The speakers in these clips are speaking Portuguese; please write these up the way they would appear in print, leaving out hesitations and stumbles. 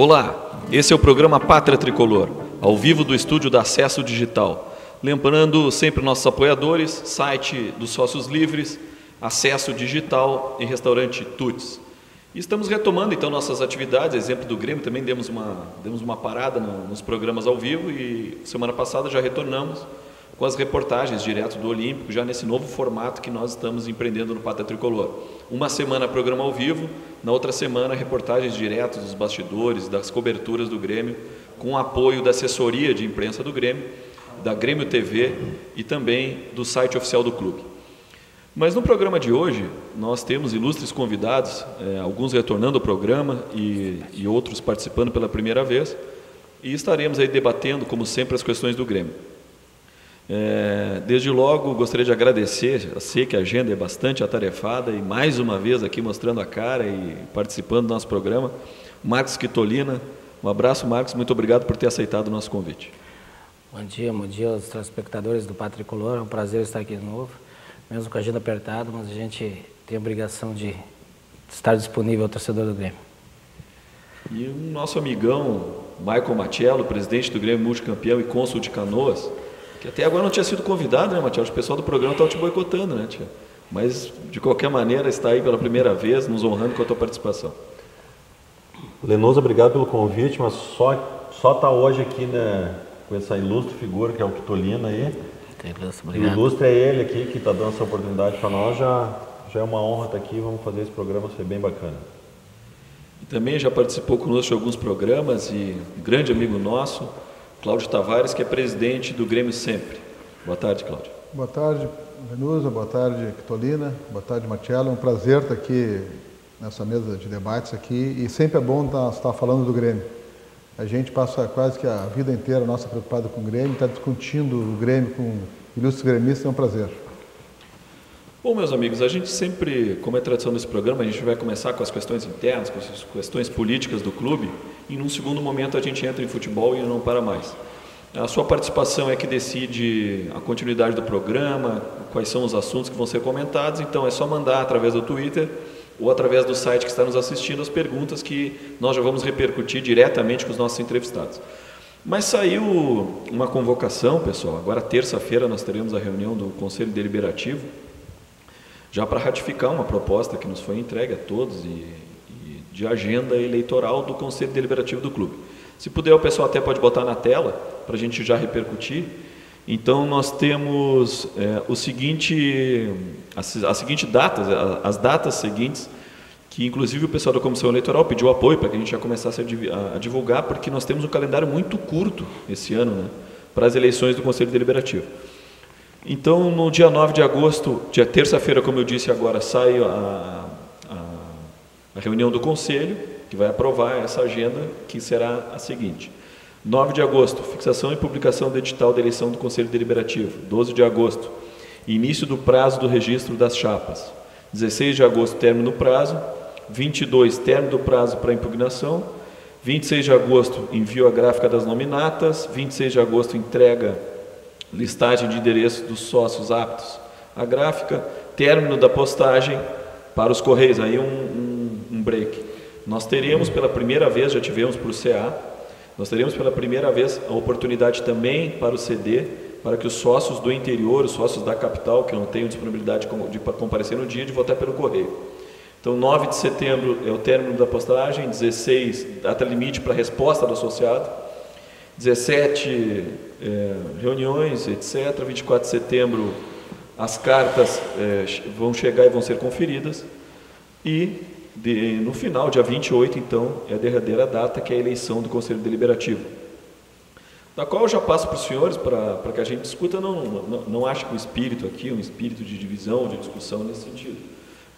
Olá, esse é o programa Pátria Tricolor, ao vivo do estúdio da Acesso Digital. Lembrando sempre nossos apoiadores, site dos Sócios Livres, Acesso Digital e Restaurante Tuts. E estamos retomando então nossas atividades, exemplo do Grêmio, também demos uma parada nos programas ao vivo e semana passada já retornamos com as reportagens direto do Olímpico, já nesse novo formato que nós estamos empreendendo no Pátria Tricolor. Uma semana programa ao vivo, na outra semana reportagens diretas dos bastidores, das coberturas do Grêmio, com o apoio da assessoria de imprensa do Grêmio, da Grêmio TV e também do site oficial do clube. Mas no programa de hoje, nós temos ilustres convidados, alguns retornando ao programa e outros participando pela primeira vez, e estaremos aí debatendo, como sempre, as questões do Grêmio. Desde logo, gostaria de agradecer, eu sei que a agenda é bastante atarefada e mais uma vez aqui mostrando a cara e participando do nosso programa, Marcos Quitolina. Um abraço, Marcos, muito obrigado por ter aceitado o nosso convite. Bom dia aos telespectadores do Pátria Tricolor, é um prazer estar aqui de novo, mesmo com a agenda apertada, mas a gente tem a obrigação de estar disponível ao torcedor do Grêmio. E o nosso amigão Michael Matiello, presidente do Grêmio multicampeão e cônsul de Canoas, que até agora não tinha sido convidado, né, Matiello? O pessoal do programa estava te boicotando, né, tia? Mas, de qualquer maneira, está aí pela primeira vez, nos honrando com a tua participação. Lenoso, obrigado pelo convite, mas só tá hoje aqui, né, com essa ilustre figura que é o Quitolina aí. O ilustre é ele aqui que está dando essa oportunidade para nós, já é uma honra estar aqui, vamos fazer esse programa ser bem bacana. E também já participou conosco de alguns programas e um grande amigo nosso, Cláudio Tavares, que é presidente do Grêmio Sempre. Boa tarde, Cláudio. Boa tarde, Venusa. Boa tarde, Quitolina. Boa tarde, Matiello. É um prazer estar aqui nessa mesa de debates aqui e sempre é bom estar falando do Grêmio. A gente passa quase que a vida inteira nossa preocupada com o Grêmio, está discutindo o Grêmio com ilustres gremistas, é um prazer. Bom, meus amigos, a gente sempre, como é tradição desse programa, a gente vai começar com as questões internas, com as questões políticas do clube, e num segundo momento a gente entra em futebol e não para mais. A sua participação é que decide a continuidade do programa, quais são os assuntos que vão ser comentados, então é só mandar através do Twitter ou através do site que está nos assistindo as perguntas que nós já vamos repercutir diretamente com os nossos entrevistados. Mas saiu uma convocação, pessoal, agora terça-feira nós teremos a reunião do Conselho Deliberativo, já para ratificar uma proposta que nos foi entregue a todos e de agenda eleitoral do Conselho Deliberativo do clube. Se puder, o pessoal até pode botar na tela, para a gente já repercutir. Então, nós temos as datas seguintes, que inclusive o pessoal da Comissão Eleitoral pediu apoio para que a gente já começasse a divulgar, porque nós temos um calendário muito curto esse ano, né, para as eleições do Conselho Deliberativo. Então, no dia 9 de agosto, dia terça-feira, como eu disse agora, sai a reunião do Conselho, que vai aprovar essa agenda, que será a seguinte. 9 de agosto, fixação e publicação do edital da eleição do Conselho Deliberativo. 12 de agosto, início do prazo do registro das chapas. 16 de agosto, término do prazo. 22, término do prazo para impugnação. 26 de agosto, envio a gráfica das nominatas. 26 de agosto, entrega listagem de endereços dos sócios aptos à gráfica, término da postagem para os Correios, aí um break. Nós teremos pela primeira vez, já tivemos para o CA, nós teremos pela primeira vez a oportunidade também para o CD, para que os sócios do interior, os sócios da capital, que não tenham disponibilidade de comparecer no dia, de votar pelo correio. Então, 9 de setembro é o término da postagem, 16, data limite para a resposta do associado, 17, reuniões, etc. 24 de setembro, as cartas vão chegar e vão ser conferidas. E, no final, dia 28, então, é a derradeira data, que é a eleição do Conselho Deliberativo. Da qual eu já passo para os senhores, para que a gente discuta, não acho que o espírito aqui é um espírito de divisão, de discussão nesse sentido.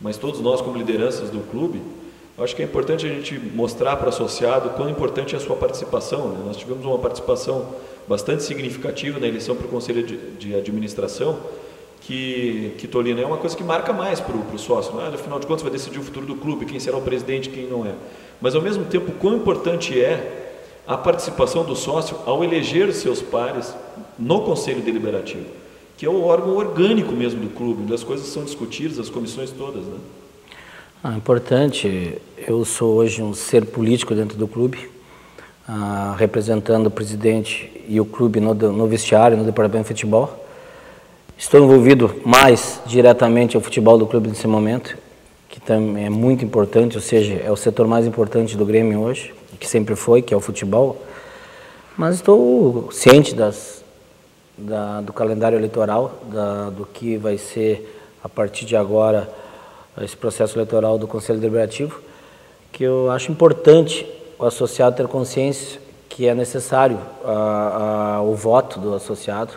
Mas todos nós, como lideranças do clube, eu acho que é importante a gente mostrar para o associado quão importante é a sua participação, né? Nós tivemos uma participação bastante significativa na eleição para o Conselho de Administração, que Tolina, é uma coisa que marca mais para o sócio, né? Afinal de contas vai decidir o futuro do clube, quem será o presidente, quem não é. Mas ao mesmo tempo, quão importante é a participação do sócio ao eleger seus pares no Conselho Deliberativo, que é o órgão orgânico mesmo do clube, onde as coisas são discutidas, as comissões todas, né? Importante. Eu sou hoje um ser político dentro do clube representando o presidente e o clube no vestiário, no departamento de futebol. Estou envolvido mais diretamente ao futebol do clube nesse momento, que também é muito importante, ou seja, é o setor mais importante do Grêmio hoje, que sempre foi, que é o futebol. Mas estou ciente do calendário eleitoral, do que vai ser a partir de agora esse processo eleitoral do Conselho Deliberativo, que eu acho importante o associado ter consciência que é necessário o voto do associado,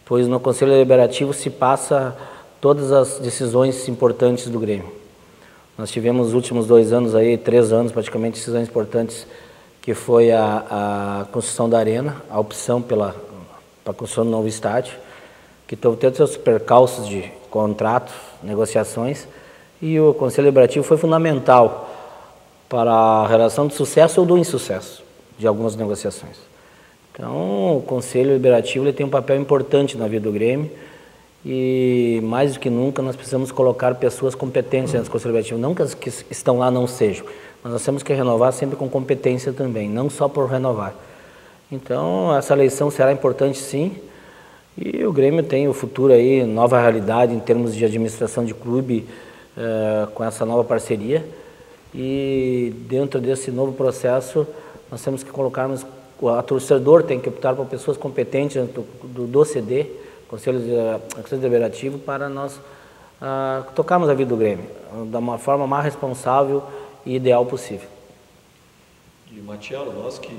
pois no Conselho Deliberativo se passa todas as decisões importantes do Grêmio. Nós tivemos nos últimos 2 anos, 3 anos praticamente, decisões importantes, que foi a construção da arena, a opção para a construção do novo estádio, que teve todos os seus percalços de contratos, negociações, e o Conselho Deliberativo foi fundamental para a relação do sucesso ou do insucesso de algumas negociações. Então, o Conselho Deliberativo ele tem um papel importante na vida do Grêmio e, mais do que nunca, nós precisamos colocar pessoas competentes dentro do Conselho Deliberativo. Não que as que estão lá não sejam, mas nós temos que renovar sempre com competência também, não só por renovar. Então, essa eleição será importante sim, e o Grêmio tem o futuro aí, nova realidade em termos de administração de clube, com essa nova parceria. E dentro desse novo processo, nós temos que colocarmos, o torcedor tem que optar por pessoas competentes do CD, Conselho Deliberativo, para nós tocarmos a vida do Grêmio da uma forma mais responsável e ideal possível. E Matiello, nós que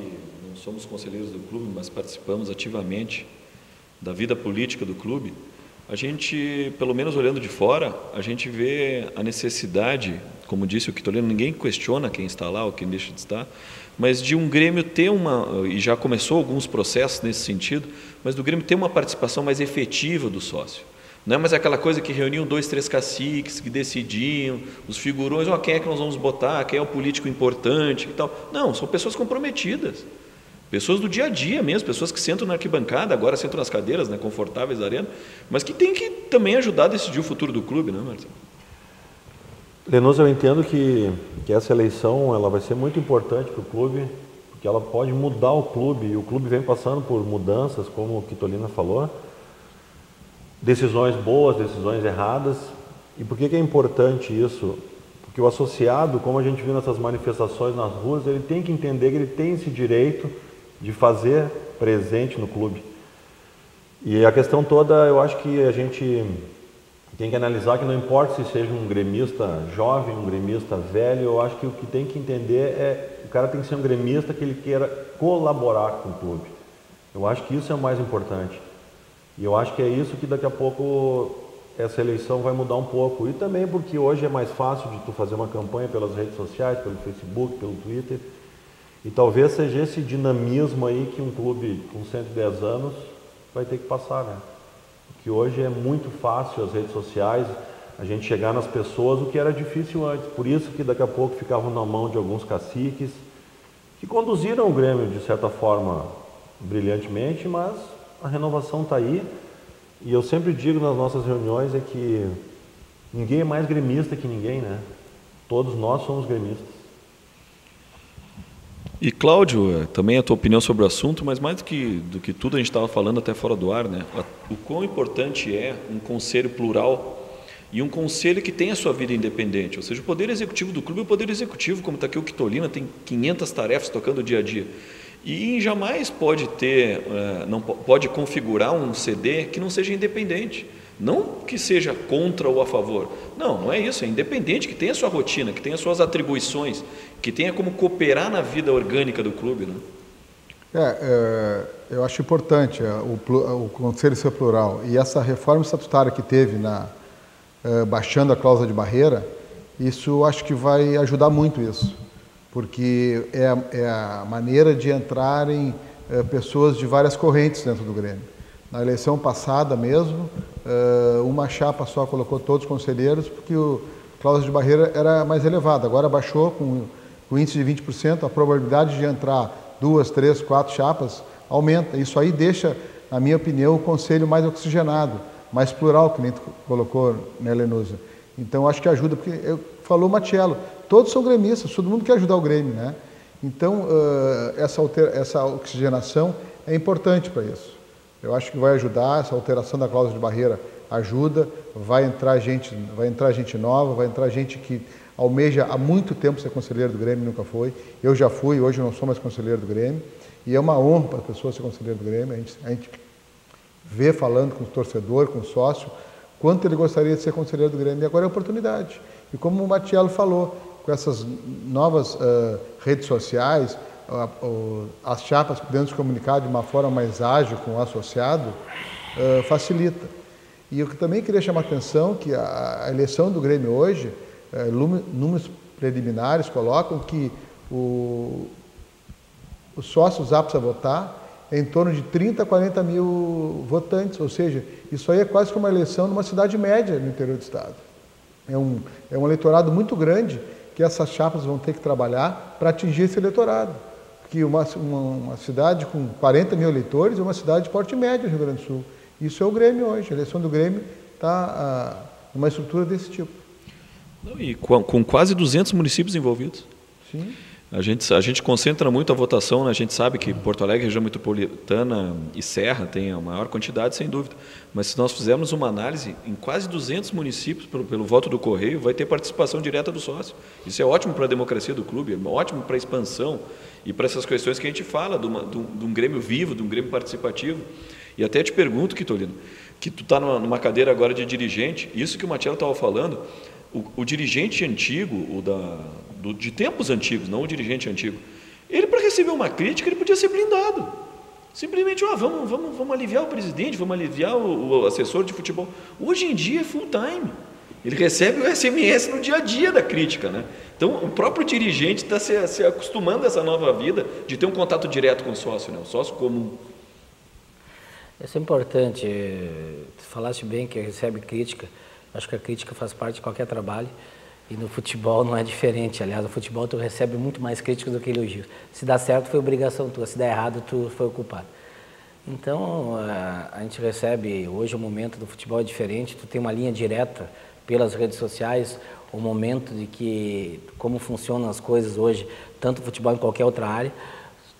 não somos conselheiros do clube, mas participamos ativamente da vida política do clube, a gente, pelo menos olhando de fora, a gente vê a necessidade, como disse o Quitolino, ninguém questiona quem está lá ou quem deixa de estar, mas de um Grêmio ter e já começou alguns processos nesse sentido, mas do Grêmio ter uma participação mais efetiva do sócio. Não é mais aquela coisa que reuniam 2, 3 caciques que decidiam, os figurões, quem é que nós vamos botar, quem é o político importante e tal. Não, são pessoas comprometidas. Pessoas do dia a dia mesmo, pessoas que sentam na arquibancada, agora sentam nas cadeiras, né, confortáveis da arena, mas que tem que também ajudar a decidir o futuro do clube, né, Marcelo? Lenoso, eu entendo que essa eleição ela vai ser muito importante para o clube, porque ela pode mudar o clube, e o clube vem passando por mudanças, como o Quitolina falou, decisões boas, decisões erradas. E por que é importante isso? Porque o associado, como a gente viu nessas manifestações nas ruas, ele tem que entender que ele tem esse direito de fazer presente no clube. E a questão toda, eu acho que a gente tem que analisar que não importa se seja um gremista jovem, um gremista velho, eu acho que o que tem que entender o cara tem que ser um gremista que ele queira colaborar com o clube. Eu acho que isso é o mais importante. E eu acho que é isso que daqui a pouco essa eleição vai mudar um pouco. E também porque hoje é mais fácil de tu fazer uma campanha pelas redes sociais, pelo Facebook, pelo Twitter. E talvez seja esse dinamismo aí que um clube com 110 anos vai ter que passar, né? Porque hoje é muito fácil as redes sociais, a gente chegar nas pessoas, o que era difícil antes. Por isso que daqui a pouco ficavam na mão de alguns caciques, que conduziram o Grêmio de certa forma brilhantemente, mas a renovação está aí. E eu sempre digo nas nossas reuniões é que ninguém é mais gremista que ninguém, né? Todos nós somos gremistas. E Cláudio, também a tua opinião sobre o assunto, mas mais do que tudo a gente estava falando até fora do ar, né? O quão importante é um conselho plural e um conselho que tem a sua vida independente, ou seja, o poder executivo do clube é o poder executivo, como está aqui o Quitolina, tem 500 tarefas tocando o dia a dia. E jamais pode não pode configurar um CD que não seja independente. Não que seja contra ou a favor. Não é isso, é independente, que tenha a sua rotina, que tenha as suas atribuições, que tenha como cooperar na vida orgânica do clube, né? Eu acho importante o conselho ser plural. E essa reforma estatutária que teve baixando a cláusula de barreira, isso acho que vai ajudar muito isso. Porque é a maneira de entrarem pessoas de várias correntes dentro do Grêmio. Na eleição passada mesmo, uma chapa só colocou todos os conselheiros, porque a cláusula de barreira era mais elevada. Agora baixou com o índice de 20%, a probabilidade de entrar 2, 3, 4 chapas aumenta. Isso aí deixa, na minha opinião, o conselho mais oxigenado, mais plural, que nem tu colocou, né, Lenoso? Então acho que ajuda, porque falou Matiello, todos são gremistas, todo mundo quer ajudar o Grêmio, né? Então, essa oxigenação é importante para isso. Eu acho que vai ajudar, essa alteração da cláusula de barreira ajuda, vai entrar gente nova, vai entrar gente que almeja há muito tempo ser conselheiro do Grêmio, nunca foi. Eu já fui, hoje não sou mais conselheiro do Grêmio. E é uma honra para a pessoa ser conselheiro do Grêmio. A gente vê falando com o torcedor, com o sócio, quanto ele gostaria de ser conselheiro do Grêmio. E agora é a oportunidade. E como o Matiello falou, com essas novas redes sociais, as chapas podendo se comunicar de uma forma mais ágil com o associado, facilita. E eu também queria chamar a atenção que a eleição do Grêmio hoje, números preliminares colocam que os sócios aptos a votar é em torno de 30 a 40 mil votantes, ou seja, isso aí é quase como uma eleição numa cidade média no interior do estado. É um eleitorado muito grande que essas chapas vão ter que trabalhar para atingir esse eleitorado. Porque uma cidade com 40 mil eleitores é uma cidade de porte médio no Rio Grande do Sul. Isso é o Grêmio hoje. A eleição do Grêmio está numa estrutura desse tipo. E com quase 200 municípios envolvidos. Sim. A gente concentra muito a votação, né? A gente sabe que Porto Alegre, região metropolitana e Serra tem a maior quantidade, sem dúvida. Mas se nós fizermos uma análise, em quase 200 municípios, pelo voto do Correio, vai ter participação direta do sócio. Isso é ótimo para a democracia do clube, é ótimo para a expansão e para essas questões que a gente fala, de um Grêmio vivo, de um Grêmio participativo. E até te pergunto, Quitolino, que tu está numa cadeira agora de dirigente, isso que o Matiello estava falando, o dirigente antigo, de tempos antigos, não o dirigente antigo, ele para receber uma crítica, ele podia ser blindado. Simplesmente, vamos aliviar o presidente, vamos aliviar o assessor de futebol. Hoje em dia é full time. Ele recebe o SMS no dia a dia da crítica, né? Então, o próprio dirigente está se acostumando a essa nova vida de ter um contato direto com o sócio, né? O sócio comum. Isso é importante. Tu falaste bem que recebe crítica. Acho que a crítica faz parte de qualquer trabalho. E no futebol não é diferente. Aliás, no futebol tu recebe muito mais críticas do que elogios. Se dá certo, foi obrigação tua. Se dá errado, tu foi o culpado. Então, a gente recebe... Hoje o momento do futebol é diferente. Tu tem uma linha direta pelas redes sociais. O momento de que... Como funcionam as coisas hoje, tanto no futebol em qualquer outra área,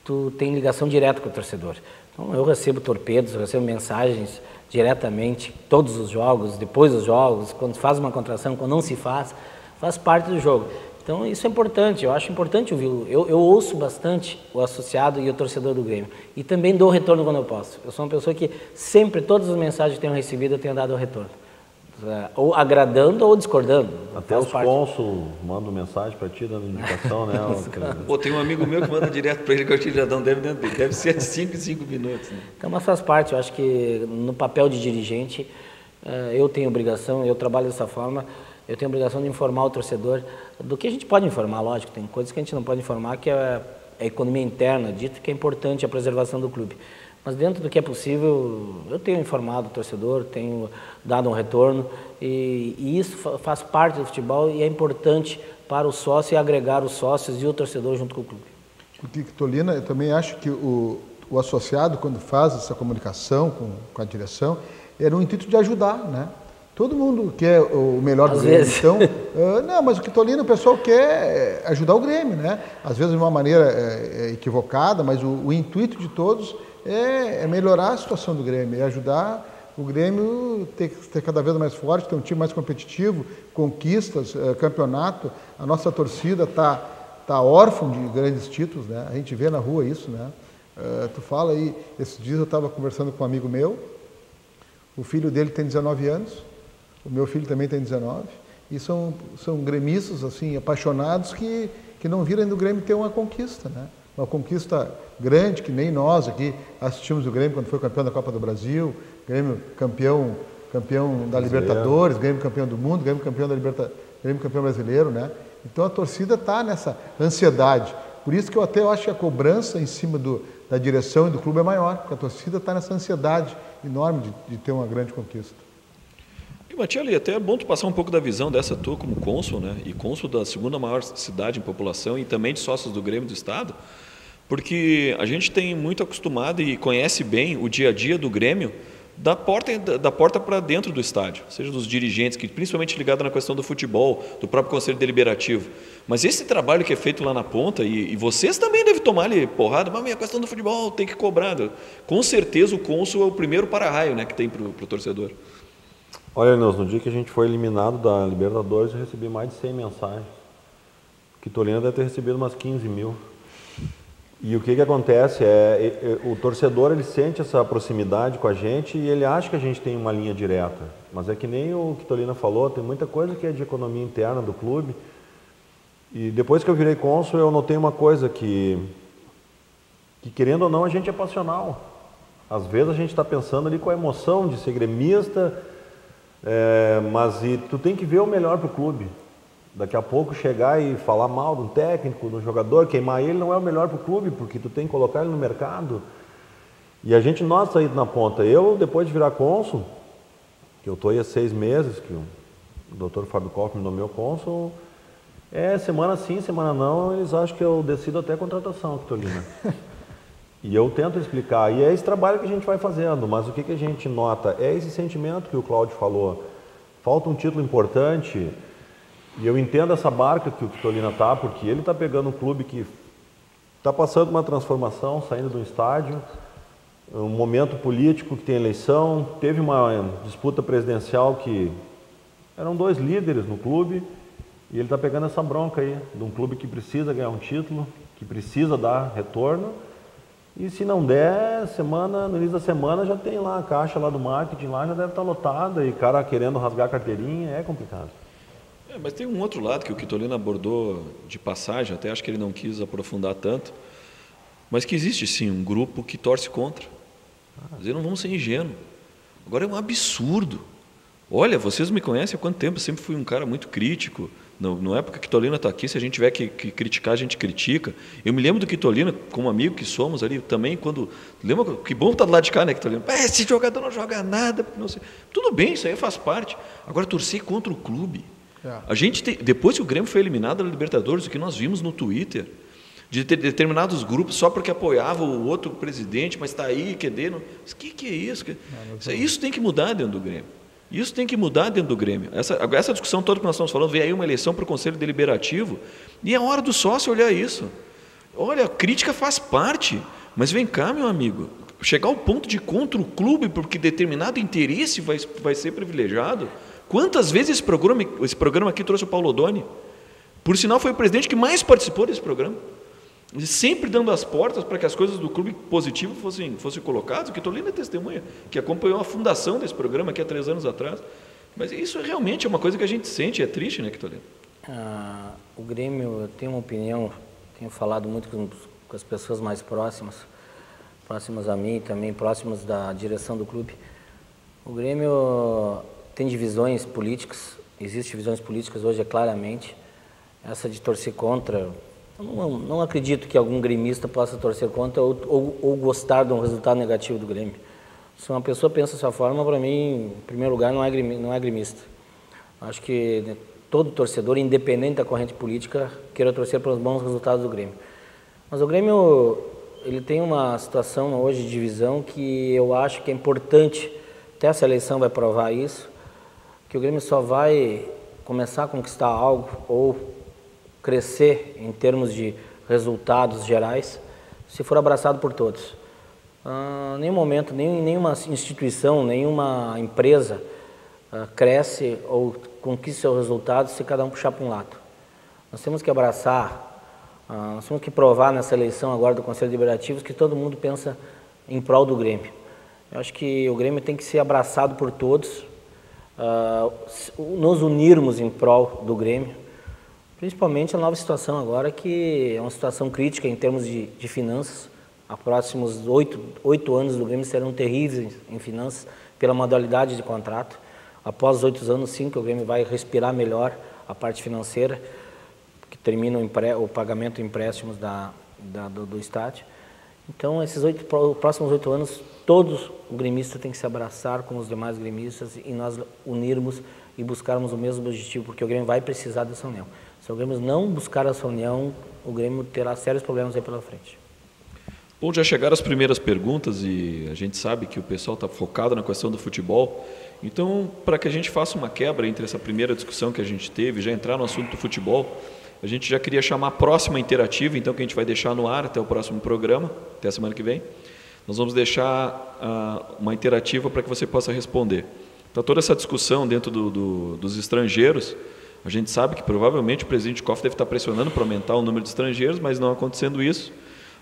tu tem ligação direta com o torcedor. Então, eu recebo torpedos, eu recebo mensagens diretamente, todos os jogos, depois dos jogos, quando se faz uma contratação, quando não se faz parte do jogo. Então, isso é importante, eu acho importante ouvi-lo. Eu ouço bastante o associado e o torcedor do Grêmio. E também dou retorno quando eu posso. Eu sou uma pessoa que sempre, todas as mensagens que tenho recebido, eu tenho dado retorno. Ou agradando ou discordando. Até os cônsul mandam mensagem para ti, dando indicação, né? Pô, tem um amigo meu que manda direto para ele que eu acho que já deve ser de 5 em 5 minutos. Né? Então, mas faz parte. Eu acho que no papel de dirigente, eu tenho obrigação, eu trabalho dessa forma, eu tenho a obrigação de informar o torcedor do que a gente pode informar, lógico. Tem coisas que a gente não pode informar, que é a economia interna, dito que é importante a preservação do clube. Mas dentro do que é possível, eu tenho informado o torcedor, tenho dado um retorno e isso faz parte do futebol e é importante para o sócio e agregar os sócios e o torcedor junto com o clube. Porque, Tolina, eu também acho que o associado, quando faz essa comunicação com a direção, é no intuito de ajudar, né? Todo mundo quer o melhor do Grêmio. Então, não, mas o Quitolino, o pessoal quer ajudar o Grêmio, né? Às vezes de uma maneira equivocada, mas o intuito de todos é melhorar a situação do Grêmio, é ajudar o Grêmio ter cada vez mais forte, ter um time mais competitivo, conquistas, campeonato. A nossa torcida tá órfã de grandes títulos, né? A gente vê na rua isso, né? Tu fala aí, esses dias eu estava conversando com um amigo meu, o filho dele tem 19 anos, o meu filho também tem 19, e são gremistas assim, apaixonados que não viram ainda o Grêmio ter uma conquista, né? Uma conquista grande, que nem nós aqui assistimos o Grêmio quando foi campeão da Copa do Brasil, Grêmio campeão da Libertadores, Grêmio campeão do mundo, Grêmio campeão Grêmio campeão brasileiro, né? Então a torcida está nessa ansiedade. Por isso que eu acho que a cobrança em cima da direção e do clube é maior, porque a torcida está nessa ansiedade enorme de ter uma grande conquista. E, Matiello, até é bom tu passar um pouco da visão dessa tua como cônsul, né? E cônsul da segunda maior cidade em população e também de sócios do Grêmio do Estado, porque a gente tem muito acostumado e conhece bem o dia a dia do Grêmio da porta para dentro do estádio, seja dos dirigentes, que principalmente ligado na questão do futebol, do próprio Conselho Deliberativo. Mas esse trabalho que é feito lá na ponta, e vocês também devem tomar ali porrada, mas a questão do futebol tem que cobrar. Com certeza o cônsul é o primeiro para-raio, né, que tem para o torcedor. Olha, Nilson, no dia que a gente foi eliminado da Libertadores, eu recebi mais de 100 mensagens. Quitolina deve ter recebido umas 15 mil. E o que acontece o torcedor ele sente essa proximidade com a gente e ele acha que a gente tem uma linha direta. Mas é que nem o Quitolina falou, tem muita coisa que é de economia interna do clube. E depois que eu virei cônsul, eu notei uma coisa que querendo ou não, a gente é passional. Às vezes a gente está pensando ali com a emoção de ser gremista, mas tu tem que ver o melhor para o clube. Daqui a pouco chegar e falar mal de um técnico, de um jogador, queimar ele não é o melhor para o clube, porque tu tem que colocar ele no mercado. E a gente nota isso na ponta. Eu, depois de virar cônsul, que eu estou aí há 6 meses, que o Dr. Fábio Koff me nomeou cônsul, semana sim, semana não, eles acham que eu decido até a contratação, Quitolina. E eu tento explicar, e é esse trabalho que a gente vai fazendo, mas o que a gente nota? É esse sentimento que o Cláudio falou. Falta um título importante. E eu entendo essa barca que o Quitolina está, porque ele está pegando um clube que está passando uma transformação, saindo do estádio, um momento político que tem eleição, teve uma disputa presidencial que eram 2 líderes no clube, e ele está pegando essa bronca aí, de um clube que precisa ganhar um título, que precisa dar retorno, e se não der, no início da semana já tem lá a caixa lá do marketing, lá já deve estar lotada, e cara querendo rasgar a carteirinha, é complicado. Mas tem um outro lado que o Quitolina abordou de passagem, até acho que ele não quis aprofundar tanto, mas que existe sim um grupo que torce contra. Não vamos ser ingênuos. Agora é um absurdo. Olha, vocês me conhecem há quanto tempo, eu sempre fui um cara muito crítico. Na época que o Quitolina está aqui, se a gente tiver que criticar, a gente critica. Eu me lembro do Quitolina, como amigo que somos ali, também quando... Lembra que bom estar do lado de cá, né, Quitolina? Esse jogador não joga nada. Não sei. Tudo bem, isso aí faz parte. Agora, torcer contra o clube... A gente depois que o Grêmio foi eliminado da Libertadores, o que nós vimos no Twitter, de ter determinados grupos só porque apoiava o outro presidente, mas está aí, querendo... O que é isso? Isso tem que mudar dentro do Grêmio. Isso tem que mudar dentro do Grêmio. Essa discussão toda que nós estamos falando, vem aí uma eleição para o Conselho Deliberativo, e é hora do sócio olhar isso. Olha, a crítica faz parte, mas vem cá, meu amigo, chegar ao ponto de ir contra o clube porque determinado interesse vai ser privilegiado... Quantas vezes esse programa aqui trouxe o Paulo Odoni? Por sinal, foi o presidente que mais participou desse programa. Sempre dando as portas para que as coisas do clube positivo fossem colocadas. O Quitolina é testemunha, que acompanhou a fundação desse programa aqui há 3 anos atrás. Mas isso realmente é uma coisa que a gente sente, é triste, né, Quitolina? O Grêmio, eu tenho uma opinião, tenho falado muito com as pessoas mais próximas a mim, também próximas da direção do clube. O Grêmio... tem divisões políticas, existem divisões políticas hoje, claramente. Essa de torcer contra, eu não acredito que algum gremista possa torcer contra ou gostar de um resultado negativo do Grêmio. Se uma pessoa pensa dessa forma, para mim, em primeiro lugar, não é gremista. Acho que todo torcedor, independente da corrente política, queira torcer pelos bons resultados do Grêmio. Mas o Grêmio, ele tem uma situação hoje de divisão que eu acho que é importante, até essa eleição vai provar isso, que o Grêmio só vai começar a conquistar algo ou crescer em termos de resultados gerais se for abraçado por todos. Nenhum momento, nenhuma instituição, nenhuma empresa cresce ou conquista seus resultados se cada um puxar para um lado. Nós temos que abraçar, nós temos que provar nessa eleição agora do Conselho Deliberativo que todo mundo pensa em prol do Grêmio. Eu acho que o Grêmio tem que ser abraçado por todos, nos unirmos em prol do Grêmio, principalmente a nova situação agora, que é uma situação crítica em termos de finanças. Os próximos 8 anos do Grêmio serão terríveis em finanças pela modalidade de contrato. Após os 8 anos, sim, que o Grêmio vai respirar melhor a parte financeira, que termina o pagamento de empréstimos do estádio. Então, os próximos 8 anos, todos o gremista tem que se abraçar com os demais gremistas e nós unirmos e buscarmos o mesmo objetivo, porque o Grêmio vai precisar dessa união. Se o Grêmio não buscar essa união, o Grêmio terá sérios problemas aí pela frente. Bom, já chegaram as primeiras perguntas e a gente sabe que o pessoal está focado na questão do futebol. Então, para que a gente faça uma quebra entre essa primeira discussão que a gente teve, já entrar no assunto do futebol, a gente já queria chamar a próxima interativa, então, que a gente vai deixar no ar até o próximo programa, até a semana que vem. Nós vamos deixar uma interativa para que você possa responder. Então, toda essa discussão dentro dos estrangeiros, a gente sabe que provavelmente o presidente Koff deve estar pressionando para aumentar o número de estrangeiros, mas não acontecendo isso,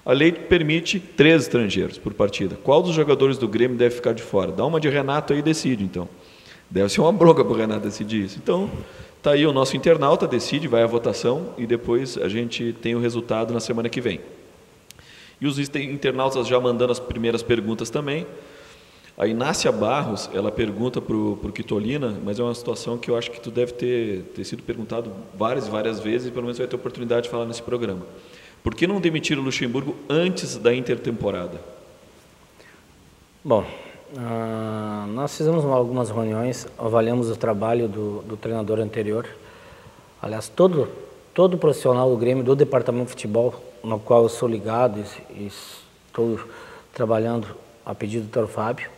a lei permite 3 estrangeiros por partida. Qual dos jogadores do Grêmio deve ficar de fora? Dá uma de Renato aí e decide, então. Deve ser uma bronca para o Renato decidir isso. Então, está aí o nosso internauta, decide, vai à votação e depois a gente tem o resultado na semana que vem. E os internautas já mandando as primeiras perguntas também. A Inácia Barros, ela pergunta para o Quitolina, mas é uma situação que eu acho que tu deve ter sido perguntado várias e várias vezes e pelo menos vai ter oportunidade de falar nesse programa. Por que não demitir o Luxemburgo antes da intertemporada? Bom, nós fizemos algumas reuniões, avaliamos o trabalho do treinador anterior. Aliás, todo profissional do Grêmio, do departamento de futebol, no qual eu sou ligado e estou trabalhando a pedido do Dr. Fábio,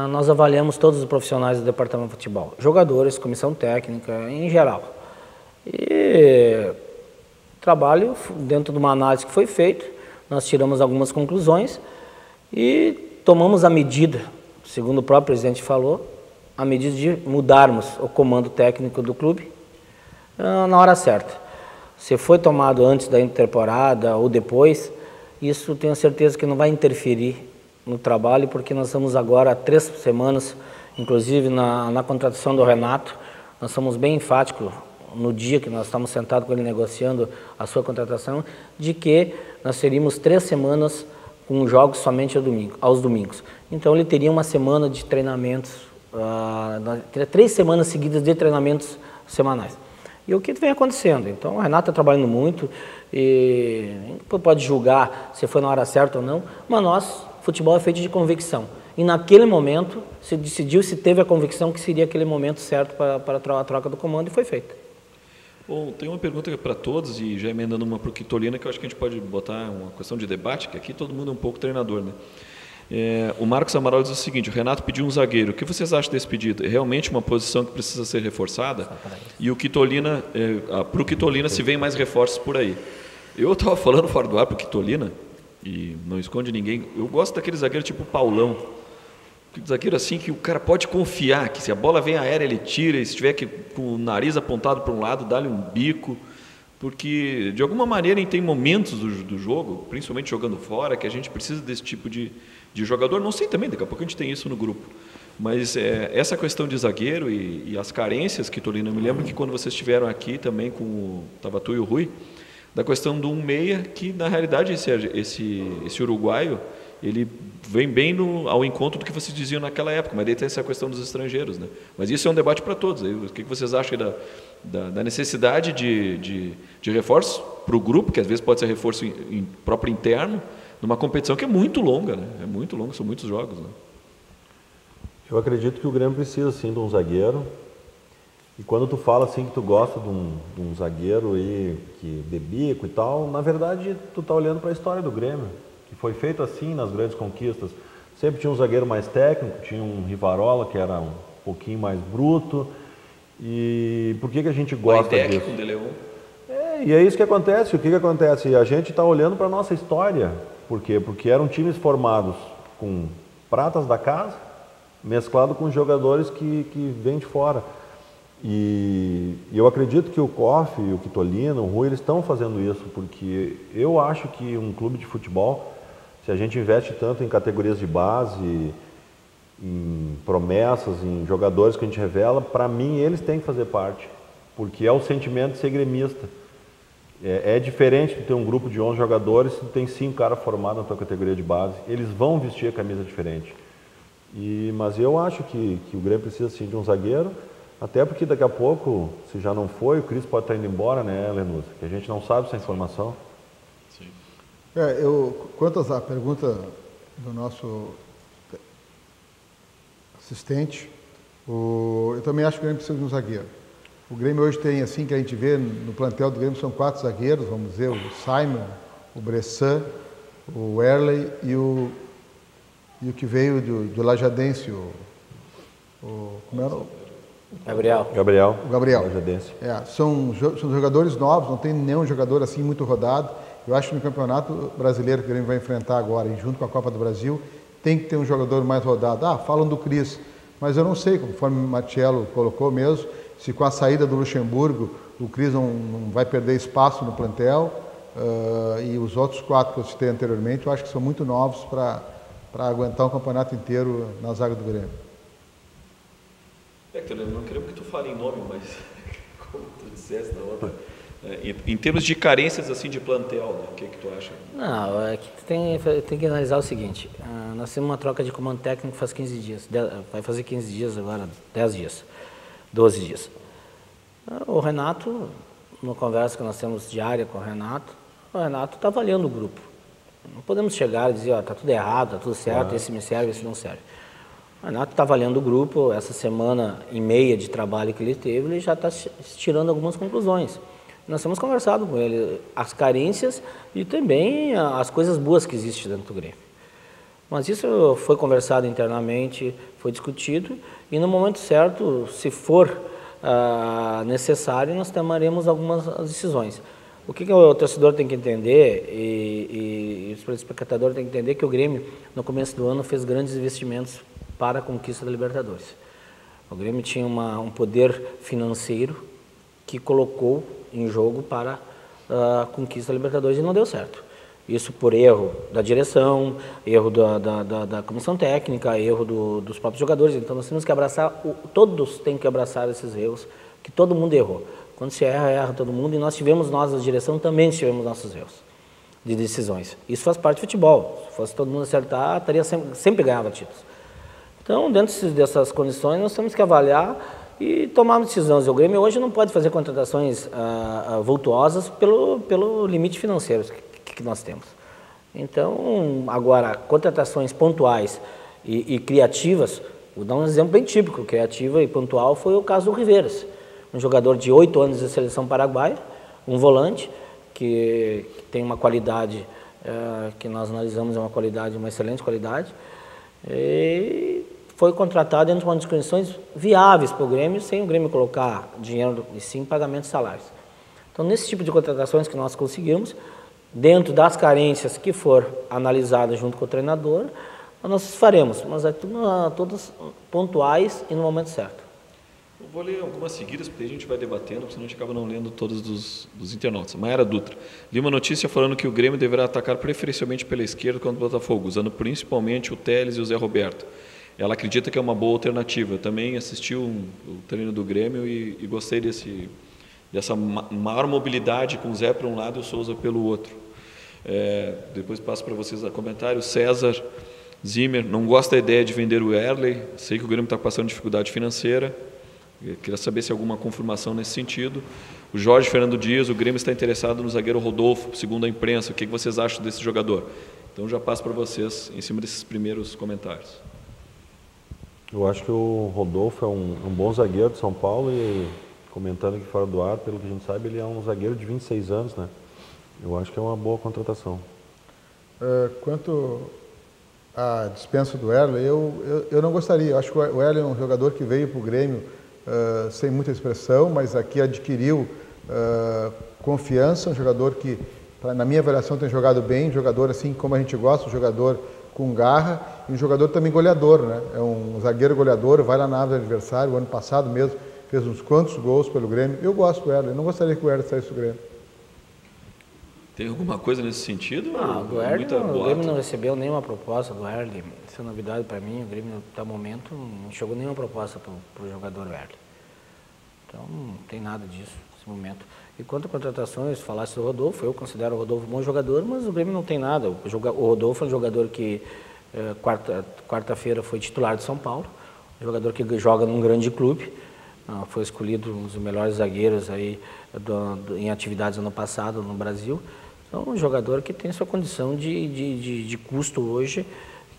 nós avaliamos todos os profissionais do departamento de futebol, jogadores, comissão técnica, em geral. E trabalho dentro de uma análise que foi feita, nós tiramos algumas conclusões e tomamos a medida, segundo o próprio presidente falou, a medida de mudarmos o comando técnico do clube na hora certa. Se foi tomado antes da intertemporada ou depois, isso tenho certeza que não vai interferir no trabalho, porque nós estamos agora há 3 semanas, inclusive na contratação do Renato, nós somos bem enfáticos no dia que nós estamos sentados com ele negociando a sua contratação, de que nós teríamos 3 semanas com jogos somente aos domingos. Então ele teria uma semana de treinamentos, teria 3 semanas seguidas de treinamentos semanais. E o que vem acontecendo? Então o Renato está trabalhando muito, e pode julgar se foi na hora certa ou não, mas futebol é feito de convicção. E naquele momento se decidiu, se teve a convicção que seria aquele momento certo para a troca do comando, e foi feito. Bom, tem uma pergunta para todos, e já emendando uma para o Quitolina, que eu acho que a gente pode botar uma questão de debate, que aqui todo mundo é um pouco treinador, né? O Marcos Amaral diz o seguinte: o Renato pediu um zagueiro. O que vocês acham desse pedido? É realmente uma posição que precisa ser reforçada? E o Quitolina, para o Quitolina, se vem mais reforços por aí. Eu estava falando fora do ar para o Quitolina, e não esconde ninguém, eu gosto daquele zagueiro tipo Paulão. Zagueiro assim que o cara pode confiar, que se a bola vem aérea ele tira, e se tiver com o nariz apontado para um lado, dá-lhe um bico, porque de alguma maneira tem momentos do jogo, principalmente jogando fora, que a gente precisa desse tipo de jogador. Não sei também, daqui a pouco a gente tem isso no grupo, mas essa questão de zagueiro e as carências que Tolina, eu me lembro que quando vocês estiveram aqui também com tava tu e o Rui, da questão do 1-6, que na realidade esse uruguaio, ele vem bem ao encontro do que vocês diziam naquela época, mas daí tem essa questão dos estrangeiros, né? Mas isso é um debate para todos. O que vocês acham da necessidade de reforço para o grupo, que às vezes pode ser reforço próprio interno, numa competição que é muito longa, né? É muito longa, são muitos jogos, né? Eu acredito que o Grêmio precisa sim de um zagueiro. E quando tu fala assim que tu gosta de um zagueiro aí, que de bico e tal, na verdade tu tá olhando para a história do Grêmio, que foi feito assim nas grandes conquistas. Sempre tinha um zagueiro mais técnico, tinha um Rivarola que era um pouquinho mais bruto. E por que a gente gosta disso? Com o De Leon. E é isso que acontece. O que acontece? A gente está olhando para a nossa história. Por quê? Porque eram times formados com pratas da casa, mesclado com jogadores que vêm de fora. E eu acredito que o Koff, o Quitolina, o Rui, eles estão fazendo isso, porque eu acho que um clube de futebol, se a gente investe tanto em categorias de base, em promessas, em jogadores que a gente revela, para mim eles têm que fazer parte, porque é o sentimento de ser gremista. É diferente de ter um grupo de 11 jogadores se tu tem 5 caras formados na tua categoria de base, eles vão vestir a camisa diferente. Mas eu acho que o Grêmio precisa sim de um zagueiro, até porque daqui a pouco, se já não foi, o Cris pode estar indo embora, né, Lenusa? Que a gente não sabe essa informação. Sim. Quanto à pergunta do nosso assistente, eu também acho que o Grêmio precisa de um zagueiro. O Grêmio hoje tem, assim, que a gente vê no plantel do Grêmio, são 4 zagueiros, vamos dizer, o Simon, o Bressan, o Erley e o que veio do Lajadense, como era? Gabriel. O Gabriel. Lajadense. São jogadores novos, não tem nenhum jogador assim muito rodado. Eu acho que no Campeonato Brasileiro que o Grêmio vai enfrentar agora, e junto com a Copa do Brasil, tem que ter um jogador mais rodado. Falam do Cris, mas eu não sei, conforme o Marcelo colocou mesmo, se com a saída do Luxemburgo o Cris não vai perder espaço no plantel, e os outros 4 que eu citei anteriormente, eu acho que são muito novos para aguentar um campeonato inteiro na zaga do Grêmio. Hector, eu não queremos que tu fale em nome, mas como tu disseste na outra, em termos de carências assim de plantel, né? O que tu acha? Não, é que tem que analisar o seguinte, nós temos uma troca de comando técnico faz 15 dias, vai fazer 15 dias agora, 10 dias, 12 dias. O Renato, numa conversa que nós temos diária com o Renato está avaliando o grupo. Não podemos chegar e dizer, está tudo errado, está tudo certo, esse me serve, esse não serve. O Renato está avaliando o grupo, essa semana e meia de trabalho que ele teve, ele já está tirando algumas conclusões. Nós temos conversado com ele as carências e também as coisas boas que existem dentro do Grêmio. Mas isso foi conversado internamente, foi discutido e no momento certo, se for necessário, nós tomaremos algumas decisões. O que o torcedor tem que entender e o espectador tem que entender que o Grêmio, no começo do ano, fez grandes investimentos para a conquista da Libertadores. O Grêmio tinha um poder financeiro que colocou em jogo para a conquista da Libertadores e não deu certo. Isso por erro da direção, erro da comissão técnica, erro dos próprios jogadores. Então nós temos que abraçar, todos têm que abraçar esses erros, que todo mundo errou. Quando se erra todo mundo, e nós, a direção, também tivemos nossos erros de decisões. Isso faz parte do futebol. Se fosse todo mundo acertar, sempre ganhava títulos. Então, dentro dessas condições, nós temos que avaliar e tomar decisões. O Grêmio hoje não pode fazer contratações vultuosas pelo limite financeiro que nós temos. Então, agora, contratações pontuais e criativas, vou dar um exemplo bem típico, criativa e pontual, foi o caso do Riveiras. Um jogador de 8 anos da seleção paraguaia, um volante que tem uma qualidade que nós analisamos, uma excelente qualidade, e foi contratado dentro de condições viáveis para o Grêmio, sem o Grêmio colocar dinheiro e sim pagamento de salários. Então, nesse tipo de contratações que nós conseguimos, dentro das carências que for analisadas junto com o treinador, nós faremos, mas é tudo, todas pontuais e no momento certo. Eu vou ler algumas seguidas, porque a gente vai debatendo, porque senão a gente acaba não lendo todas dos internautas. Mayara Dutra. Li uma notícia falando que o Grêmio deverá atacar preferencialmente pela esquerda contra o Botafogo, usando principalmente o Telles e o Zé Roberto. Ela acredita que é uma boa alternativa. Eu também assisti o treino do Grêmio e gostei dessa maior mobilidade com o Zé para um lado e o Souza pelo outro. Depois passo para vocês a comentário. César Zimmer, não gosta da ideia de vender o Erley. Sei que o Grêmio está passando dificuldade financeira. Eu queria saber se há alguma confirmação nesse sentido. O Jorge Fernando Dias, o Grêmio está interessado no zagueiro Rodolfo, segundo a imprensa. O que vocês acham desse jogador? Então já passo para vocês em cima desses primeiros comentários. Eu acho que o Rodolfo é um bom zagueiro de São Paulo e, comentando aqui fora do ar, pelo que a gente sabe, ele é um zagueiro de 26 anos, né? Eu acho que é uma boa contratação. Quanto à dispensa do Erley, eu não gostaria. Eu acho que o Erley é um jogador que veio para o Grêmio sem muita expressão, mas aqui adquiriu confiança, um jogador que, na minha avaliação, tem jogado bem, um jogador assim como a gente gosta, um jogador com garra e um jogador também goleador, né? É um zagueiro goleador, vai lá na área do adversário, o ano passado mesmo, fez uns quantos gols pelo Grêmio. Eu gosto do Erley, eu não gostaria que o Erley saísse do Grêmio. Tem alguma coisa nesse sentido? Do Erley, o Grêmio não recebeu nenhuma proposta do Erley. Isso é novidade para mim. O Grêmio, até o momento, não chegou nenhuma proposta para o jogador Erley. Então, não tem nada disso nesse momento. E quanto a contratações, falasse do Rodolfo, eu considero o Rodolfo um bom jogador, mas o Grêmio não tem nada. O Rodolfo é um jogador que, quarta-feira, foi titular de São Paulo, um jogador que joga num grande clube, foi escolhido um dos melhores zagueiros aí em atividades ano passado no Brasil. Então, um jogador que tem sua condição de custo hoje,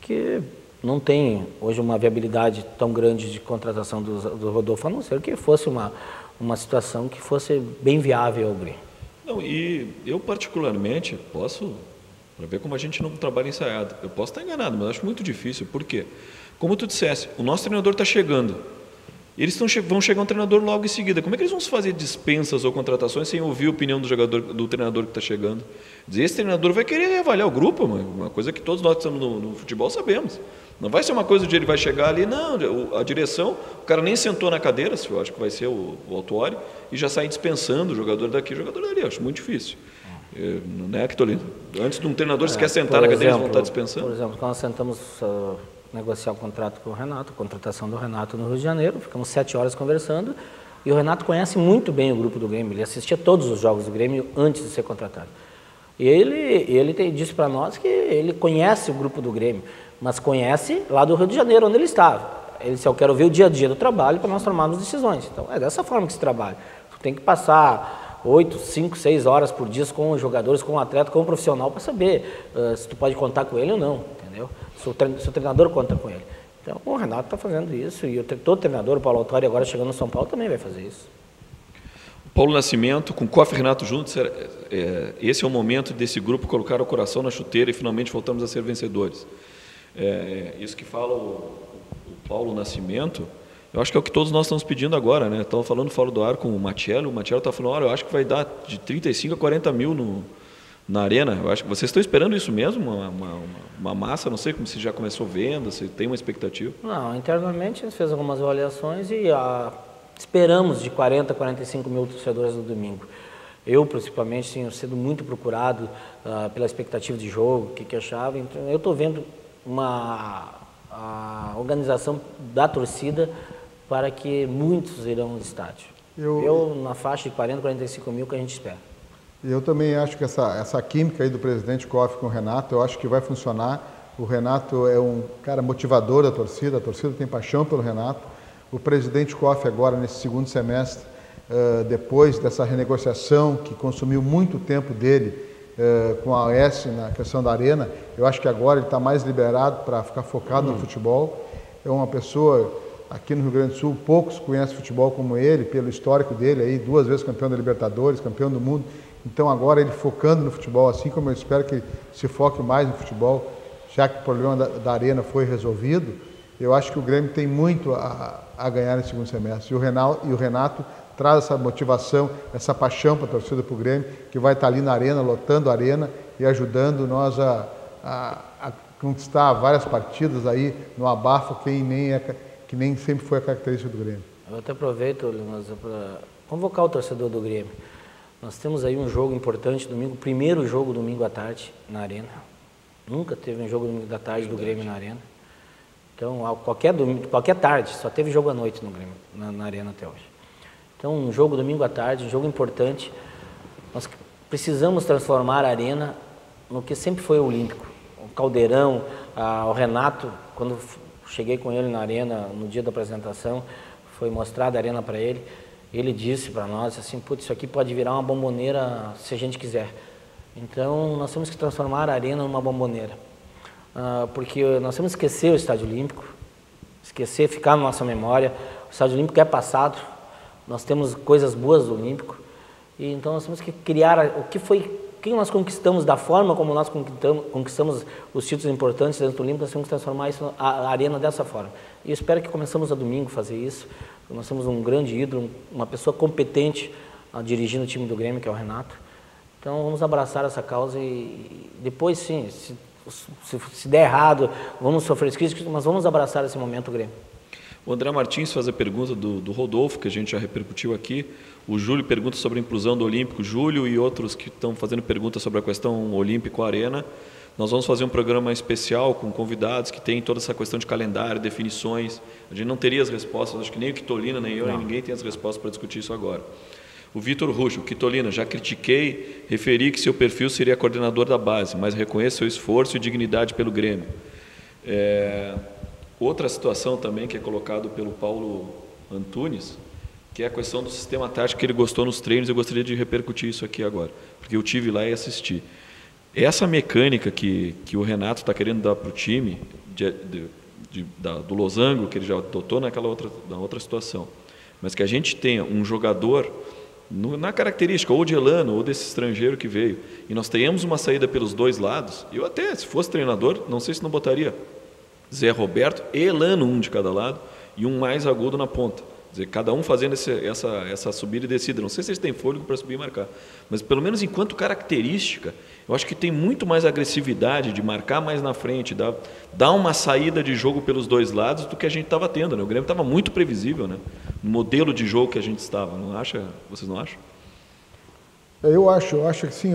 que não tem hoje uma viabilidade tão grande de contratação do Rodolfo, a não ser que fosse uma situação que fosse bem viável ao Grêmio. Não, e eu particularmente posso para ver como a gente não trabalha ensaiado. Eu posso estar enganado, mas acho muito difícil. Por quê? Como tu dissesse, o nosso treinador está chegando. Eles vão chegar um treinador logo em seguida. Como é que eles vão fazer dispensas ou contratações sem ouvir a opinião do treinador que está chegando? Dizer, esse treinador vai querer reavaliar o grupo, uma coisa que todos nós que estamos no futebol sabemos. Não vai ser uma coisa de ele vai chegar ali, não, a direção, o cara nem sentou na cadeira, eu acho que vai ser o Autuori, e já sai dispensando o jogador daqui, o jogador dali. Eu acho muito difícil. Não é que estou ali. Antes de um treinador se quer sentar na cadeira, eles vão estar dispensando. Por exemplo, quando nós sentamos negociar o contrato com o Renato, a contratação do Renato no Rio de Janeiro, ficamos 7 horas conversando, e o Renato conhece muito bem o grupo do Grêmio, ele assistia todos os jogos do Grêmio antes de ser contratado. E ele disse para nós que ele conhece o grupo do Grêmio, mas conhece lá do Rio de Janeiro, onde ele estava. Ele disse, eu quero ver o dia a dia do trabalho para nós tomarmos decisões. Então, é dessa forma que se trabalha. Tu tem que passar 8, 5, 6 horas por dia com os jogadores, com o atleta, com o profissional, para saber se tu pode contar com ele ou não, entendeu? Se o treinador conta com ele. Então, o Renato está fazendo isso, e todo treinador, o Paulo Autuori, agora chegando no São Paulo, também vai fazer isso. Paulo Nascimento, com Koff e Renato juntos, esse é o momento desse grupo colocar o coração na chuteira e finalmente voltamos a ser vencedores. Isso que fala o Paulo Nascimento, eu acho que é o que todos nós estamos pedindo agora, né? Estamos falando fora do ar com o Matiello está falando, olha, eu acho que vai dar de 35 a 40 mil na arena. Eu acho que vocês estão esperando isso mesmo, uma massa, não sei como se já começou venda, se tem uma expectativa. Não, internamente a gente fez algumas avaliações e esperamos de 40 a 45 mil torcedores no domingo. Eu, principalmente, tenho sido muito procurado pela expectativa de jogo, o que achava. Então, eu estou vendo a organização da torcida para que muitos irão no estádio. Eu na faixa de 40 a 45 mil que a gente espera. Eu também acho que essa química aí do presidente Koff com o Renato, eu acho que vai funcionar. O Renato é um cara motivador da torcida, a torcida tem paixão pelo Renato. O presidente Koff agora, nesse segundo semestre, depois dessa renegociação que consumiu muito tempo dele com a AES na questão da arena, eu acho que agora ele está mais liberado para ficar focado no futebol. É uma pessoa, aqui no Rio Grande do Sul, poucos conhecem futebol como ele, pelo histórico dele, aí, 2 vezes campeão da Libertadores, campeão do mundo. Então agora ele focando no futebol, assim como eu espero que ele se foque mais no futebol, já que o problema da arena foi resolvido, eu acho que o Grêmio tem muito a ganhar no segundo semestre. E o Renato traz essa motivação, essa paixão para a torcida, para o Grêmio, que vai estar ali na arena, lotando a arena e ajudando nós a conquistar várias partidas aí no abafo, que nem sempre foi a característica do Grêmio. Eu até aproveito, Leonardo, para convocar o torcedor do Grêmio. Nós temos aí um jogo importante domingo, o primeiro jogo domingo à tarde na arena. Nunca teve um jogo domingo da tarde do Grêmio na arena. Então, qualquer tarde, só teve jogo à noite no Grêmio, na arena até hoje. Então, um jogo domingo à tarde, um jogo importante. Nós precisamos transformar a arena no que sempre foi o Olímpico. O Caldeirão, o Renato, quando cheguei com ele na arena no dia da apresentação, foi mostrada a arena para ele. Ele disse para nós assim, putz, isso aqui pode virar uma bomboneira se a gente quiser. Então, nós temos que transformar a arena numa bomboneira. Porque nós temos que esquecer o Estádio Olímpico, ficar na nossa memória. O Estádio Olímpico é passado, nós temos coisas boas do Olímpico, e então nós temos que criar o que nós conquistamos, da forma como nós conquistamos os títulos importantes dentro do Olímpico, nós temos que transformar isso, a arena dessa forma. E eu espero que começamos a domingo fazer isso. Nós temos um grande ídolo, uma pessoa competente dirigindo o time do Grêmio, que é o Renato. Então vamos abraçar essa causa e depois sim, se der errado, vamos sofrer críticas, mas vamos abraçar esse momento, Grêmio. O André Martins faz a pergunta do Rodolfo, que a gente já repercutiu aqui. O Júlio pergunta sobre a inclusão do Olímpico. Júlio e outros que estão fazendo perguntas sobre a questão Olímpico-Arena. Nós vamos fazer um programa especial com convidados que tem toda essa questão de calendário, definições. A gente não teria as respostas, acho que nem o Quitolina, nem eu, nem ninguém tem as respostas para discutir isso agora. O Vitor Ruxo, Quitolina, já critiquei, referi que seu perfil seria coordenador da base, mas reconheço seu esforço e dignidade pelo Grêmio. Outra situação também que é colocado pelo Paulo Antunes, que é a questão do sistema tático que ele gostou nos treinos. Eu gostaria de repercutir isso aqui agora, porque eu tive lá e assisti. Essa mecânica que o Renato está querendo dar para o time, do losango, que ele já adotou na outra situação, mas que a gente tenha um jogador na característica ou de Elano ou desse estrangeiro que veio, e nós tenhamos uma saída pelos dois lados, eu até, se fosse treinador, não sei se não botaria Zé Roberto e Elano, um de cada lado, e um mais agudo na ponta. Quer dizer, cada um fazendo essa subida e descida. Não sei se eles têm fôlego para subir e marcar, mas pelo menos enquanto característica, eu acho que tem muito mais agressividade de marcar mais na frente, dar uma saída de jogo pelos dois lados do que a gente estava tendo, né? O Grêmio estava muito previsível, né? No modelo de jogo que a gente estava, não acha? Vocês não acham? Eu acho que sim,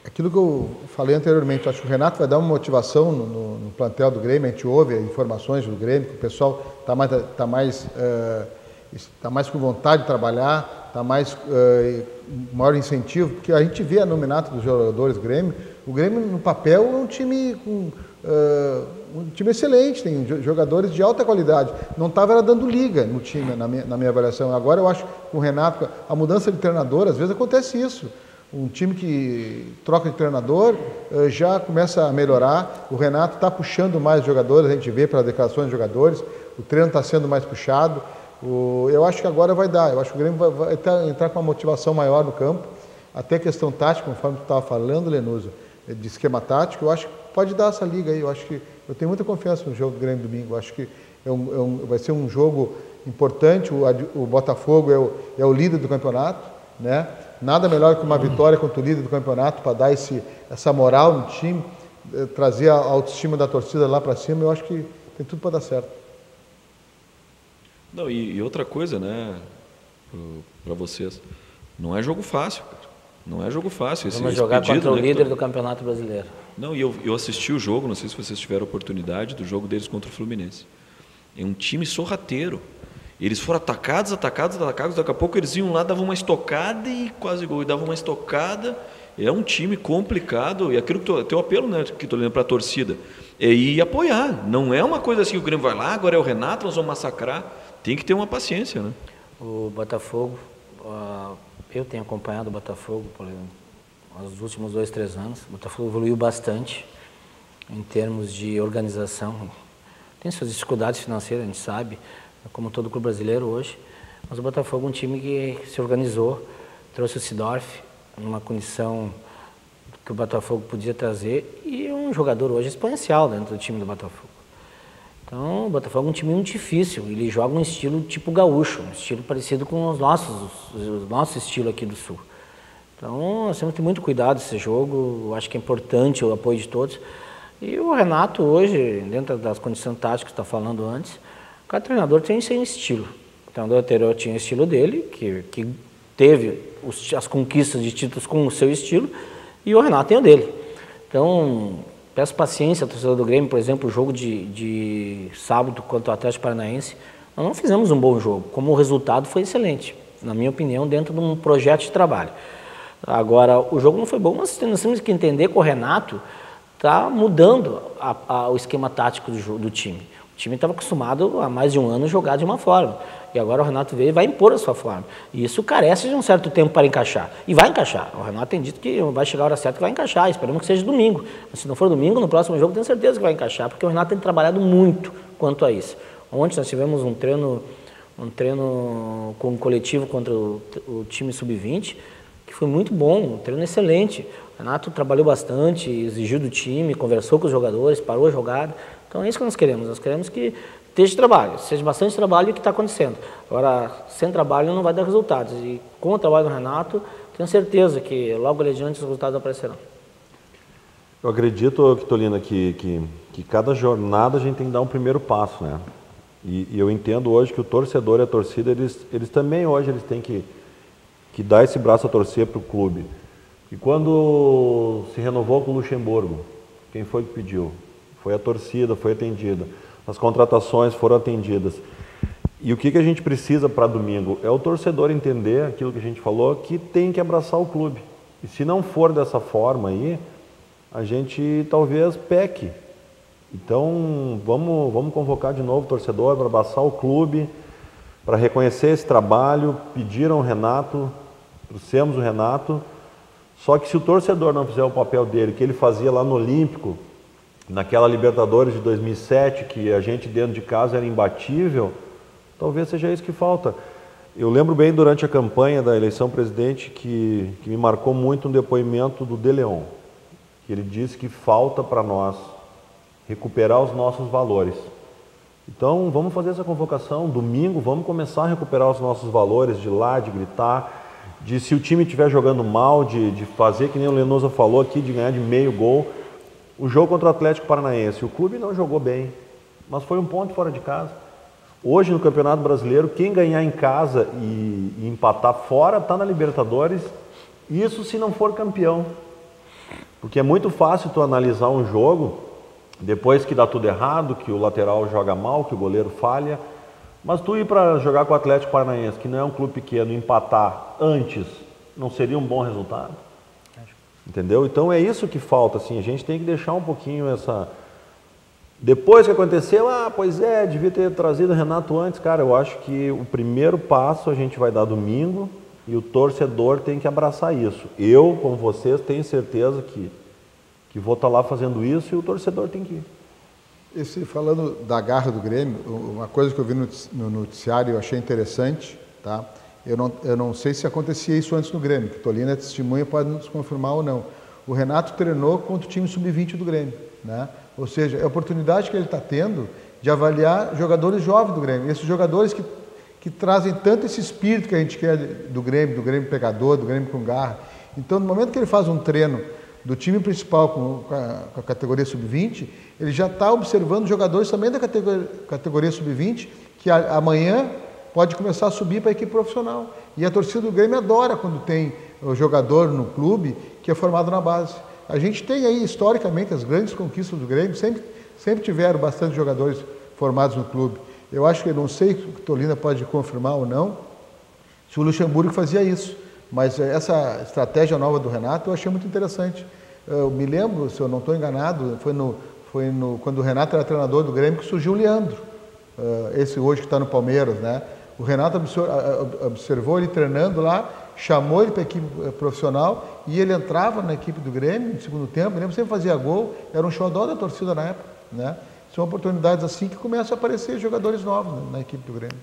aquilo que eu falei anteriormente, acho que o Renato vai dar uma motivação no plantel do Grêmio, a gente ouve informações do Grêmio, que o pessoal está mais com vontade de trabalhar, está mais maior incentivo, porque a gente vê a nominata dos jogadores do Grêmio, o Grêmio no papel é um time excelente, tem jogadores de alta qualidade, não estava dando liga no time, na minha avaliação. Agora eu acho que com o Renato, a mudança de treinador, às vezes acontece isso. Um time que troca de treinador já começa a melhorar. O Renato está puxando mais jogadores, a gente vê pelas declarações de jogadores. O treino está sendo mais puxado. Eu acho que agora vai dar. Eu acho que o Grêmio vai entrar com uma motivação maior no campo. Até questão tática, conforme tu estava falando, Lenusa, de esquema tático, eu acho que pode dar essa liga aí. Eu tenho muita confiança no jogo do Grêmio domingo. Eu acho que vai ser um jogo importante. O Botafogo é o líder do campeonato, né? Nada melhor que uma vitória contra o líder do campeonato para dar essa moral no time, trazer a autoestima da torcida lá para cima. Eu acho que tem tudo para dar certo. Não, e outra coisa, né, para vocês, não é jogo fácil, cara. Não é jogo fácil. Vamos jogar contra o líder do Campeonato Brasileiro. Não, e eu assisti o jogo, não sei se vocês tiveram oportunidade, do jogo deles contra o Fluminense. É um time sorrateiro. Eles foram atacados, daqui a pouco eles iam lá, davam uma estocada e quase gol, e davam uma estocada. É um time complicado, e aquilo que teu apelo, né, que estou lendo para a torcida, é ir apoiar. Não é uma coisa assim, o Grêmio vai lá, agora é o Renato, nós vamos massacrar. Tem que ter uma paciência, né? O Botafogo, eu tenho acompanhado o Botafogo nos últimos 2, 3 anos. O Botafogo evoluiu bastante em termos de organização. Tem suas dificuldades financeiras, a gente sabe, como todo clube brasileiro hoje, mas o Botafogo é um time que se organizou, trouxe o Seedorf numa condição que o Botafogo podia trazer, e é um jogador hoje exponencial dentro do time do Botafogo. Então, o Botafogo é um time muito difícil, ele joga um estilo tipo gaúcho, um estilo parecido com o nosso estilo aqui do Sul. Então, nós temos que ter muito cuidado nesse jogo, eu acho que é importante o apoio de todos. E o Renato hoje, dentro das condições táticas que está falando antes, cada treinador tem seu estilo. O treinador anterior tinha o estilo dele, que teve as conquistas de títulos com o seu estilo, e o Renato tem o dele. Então, peço paciência ao torcedor do Grêmio, por exemplo, o jogo de sábado contra o Atlético Paranaense, nós não fizemos um bom jogo, como o resultado foi excelente, na minha opinião, dentro de um projeto de trabalho. Agora, o jogo não foi bom, mas nós temos que entender que o Renato está mudando o esquema tático do time. O time estava acostumado há mais de um ano jogar de uma forma. E agora o Renato veio e vai impor a sua forma. E isso carece de um certo tempo para encaixar. E vai encaixar. O Renato tem dito que vai chegar a hora certa que vai encaixar. Esperamos que seja domingo. Mas se não for domingo, no próximo jogo tenho certeza que vai encaixar, porque o Renato tem trabalhado muito quanto a isso. Ontem nós tivemos um treino com um coletivo contra o time sub-20, que foi muito bom, um treino excelente. O Renato trabalhou bastante, exigiu do time, conversou com os jogadores, parou a jogada. Então é isso que nós queremos que esteja trabalho, seja bastante trabalho o que está acontecendo. Agora, sem trabalho não vai dar resultados. E com o trabalho do Renato, tenho certeza que logo ali adiante os resultados aparecerão. Eu acredito, Quitolina, que cada jornada a gente tem que dar um primeiro passo, né? E eu entendo hoje que o torcedor e a torcida, eles também hoje eles têm que dar esse braço a torcer para o clube. E quando se renovou com o Luxemburgo, quem foi que pediu? Foi a torcida, foi atendida. As contratações foram atendidas. E o que a gente precisa para domingo? É o torcedor entender aquilo que a gente falou, que tem que abraçar o clube. E se não for dessa forma aí, a gente talvez peque. Então, vamos convocar de novo o torcedor para abraçar o clube, para reconhecer esse trabalho. Pediram o Renato, trouxemos o Renato. Só que se o torcedor não fizer o papel dele, que ele fazia lá no Olímpico, naquela Libertadores de 2007, que a gente dentro de casa era imbatível, talvez seja isso que falta. Eu lembro bem durante a campanha da eleição presidente que me marcou muito um depoimento do De Leon, que ele disse que falta para nós recuperar os nossos valores. Então vamos fazer essa convocação, domingo vamos começar a recuperar os nossos valores, de ir lá, de gritar, de se o time estiver jogando mal, de fazer que nem o Lenosa falou aqui, de ganhar de meio gol. O jogo contra o Atlético Paranaense, o clube não jogou bem, mas foi um ponto fora de casa. Hoje no Campeonato Brasileiro, quem ganhar em casa e empatar fora está na Libertadores, isso se não for campeão. Porque é muito fácil tu analisar um jogo, depois que dá tudo errado, que o lateral joga mal, que o goleiro falha, mas tu ir para jogar com o Atlético Paranaense, que não é um clube pequeno, empatar antes, não seria um bom resultado? Entendeu? Então é isso que falta, assim, a gente tem que deixar um pouquinho essa... Depois que aconteceu, pois é, devia ter trazido o Renato antes. Cara, eu acho que o primeiro passo a gente vai dar domingo e o torcedor tem que abraçar isso. Eu, como vocês, tenho certeza que vou estar lá fazendo isso e o torcedor tem que ir. Falando da garra do Grêmio, uma coisa que eu vi no noticiário e eu achei interessante, tá? Eu não sei se acontecia isso antes no Grêmio, que Tolina é testemunha, pode nos confirmar ou não. O Renato treinou contra o time sub-20 do Grêmio, né? Ou seja, é a oportunidade que ele está tendo de avaliar jogadores jovens do Grêmio. Esses jogadores que trazem tanto esse espírito que a gente quer do Grêmio pegador, do Grêmio com garra. Então, no momento que ele faz um treino do time principal com a categoria sub-20, ele já está observando jogadores também da categoria sub-20 que amanhã pode começar a subir para a equipe profissional. E a torcida do Grêmio adora quando tem o jogador no clube que é formado na base. A gente tem aí, historicamente, as grandes conquistas do Grêmio, sempre tiveram bastante jogadores formados no clube. Eu acho que, eu não sei se o Tolina pode confirmar ou não, se o Luxemburgo fazia isso, mas essa estratégia nova do Renato eu achei muito interessante. Eu me lembro, se eu não estou enganado, quando o Renato era treinador do Grêmio que surgiu o Leandro, esse hoje que está no Palmeiras, né? O Renato observou ele treinando lá, chamou ele para a equipe profissional e ele entrava na equipe do Grêmio no segundo tempo, me lembro, sempre fazia gol, era um xodó da torcida na época, né? São oportunidades assim que começam a aparecer jogadores novos na equipe do Grêmio.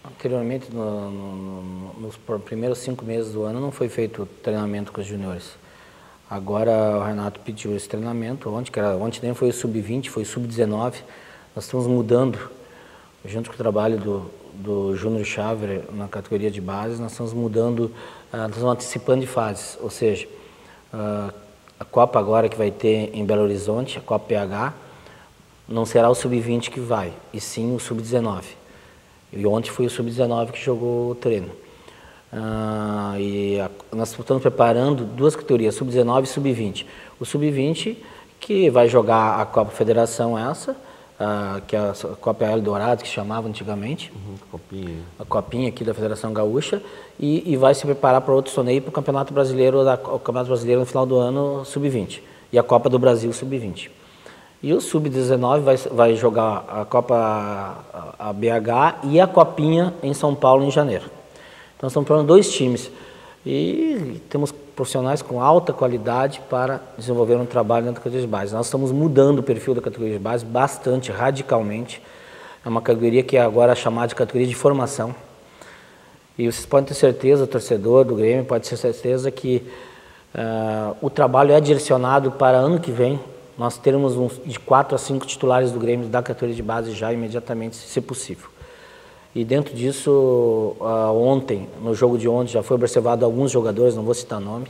Anteriormente, nos primeiros 5 meses do ano, não foi feito treinamento com os juniores. Agora o Renato pediu esse treinamento, ontem nem foi o sub-20, foi o sub-19. Nós estamos mudando, junto com o trabalho do Júnior Xavier na categoria de base, nós estamos mudando, nós estamos antecipando de fases, ou seja, a Copa agora que vai ter em Belo Horizonte, a Copa PH, não será o sub-20 que vai, e sim o sub-19. E ontem foi o sub-19 que jogou o treino. Nós estamos preparando 2 categorias, sub-19 e sub-20. O sub-20 que vai jogar a Copa Federação que é a Copa Eldorado, que se chamava antigamente, a copinha aqui da Federação Gaúcha, e vai se preparar para outro torneio para o Campeonato Brasileiro no final do ano, sub-20, e a Copa do Brasil sub-20. E o sub-19 vai jogar a Copa a BH e a Copinha em São Paulo em janeiro. Então estamos preparando 2 times e temos profissionais com alta qualidade para desenvolver um trabalho na categoria de base. Nós estamos mudando o perfil da categoria de base bastante, radicalmente. É uma categoria que é agora chamada de categoria de formação. E vocês podem ter certeza, o torcedor do Grêmio pode ter certeza que o trabalho é direcionado para ano que vem. Nós teremos de 4 a 5 titulares do Grêmio da categoria de base já imediatamente, se possível. E dentro disso, ontem, no jogo de ontem, já foi observado alguns jogadores, não vou citar nomes.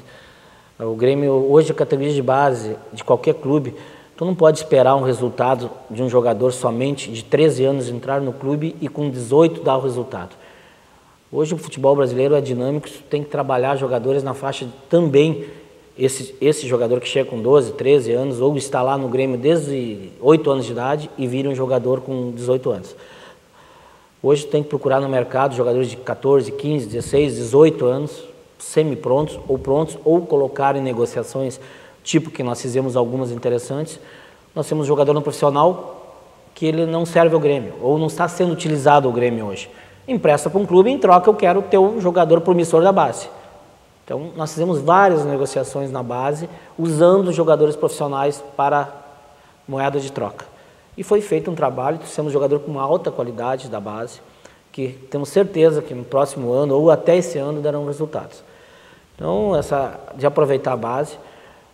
O Grêmio, hoje, a categoria de base de qualquer clube, tu não pode esperar um resultado de um jogador somente de 13 anos entrar no clube e com 18 dar o resultado. Hoje o futebol brasileiro é dinâmico, tu tem que trabalhar jogadores na faixa também, esse jogador que chega com 12, 13 anos, ou está lá no Grêmio desde 8 anos de idade e vira um jogador com 18 anos. Hoje tem que procurar no mercado jogadores de 14, 15, 16, 18 anos, semi-prontos ou prontos, ou colocar em negociações, tipo que nós fizemos algumas interessantes. Nós temos um jogador no profissional que ele não serve ao Grêmio, ou não está sendo utilizado ao Grêmio hoje. Empresta para um clube e em troca eu quero ter um jogador promissor da base. Então nós fizemos várias negociações na base, usando jogadores profissionais para moeda de troca. E foi feito um trabalho, temos um jogador com uma alta qualidade da base, que temos certeza que no próximo ano ou até esse ano darão resultados. Então, de aproveitar a base,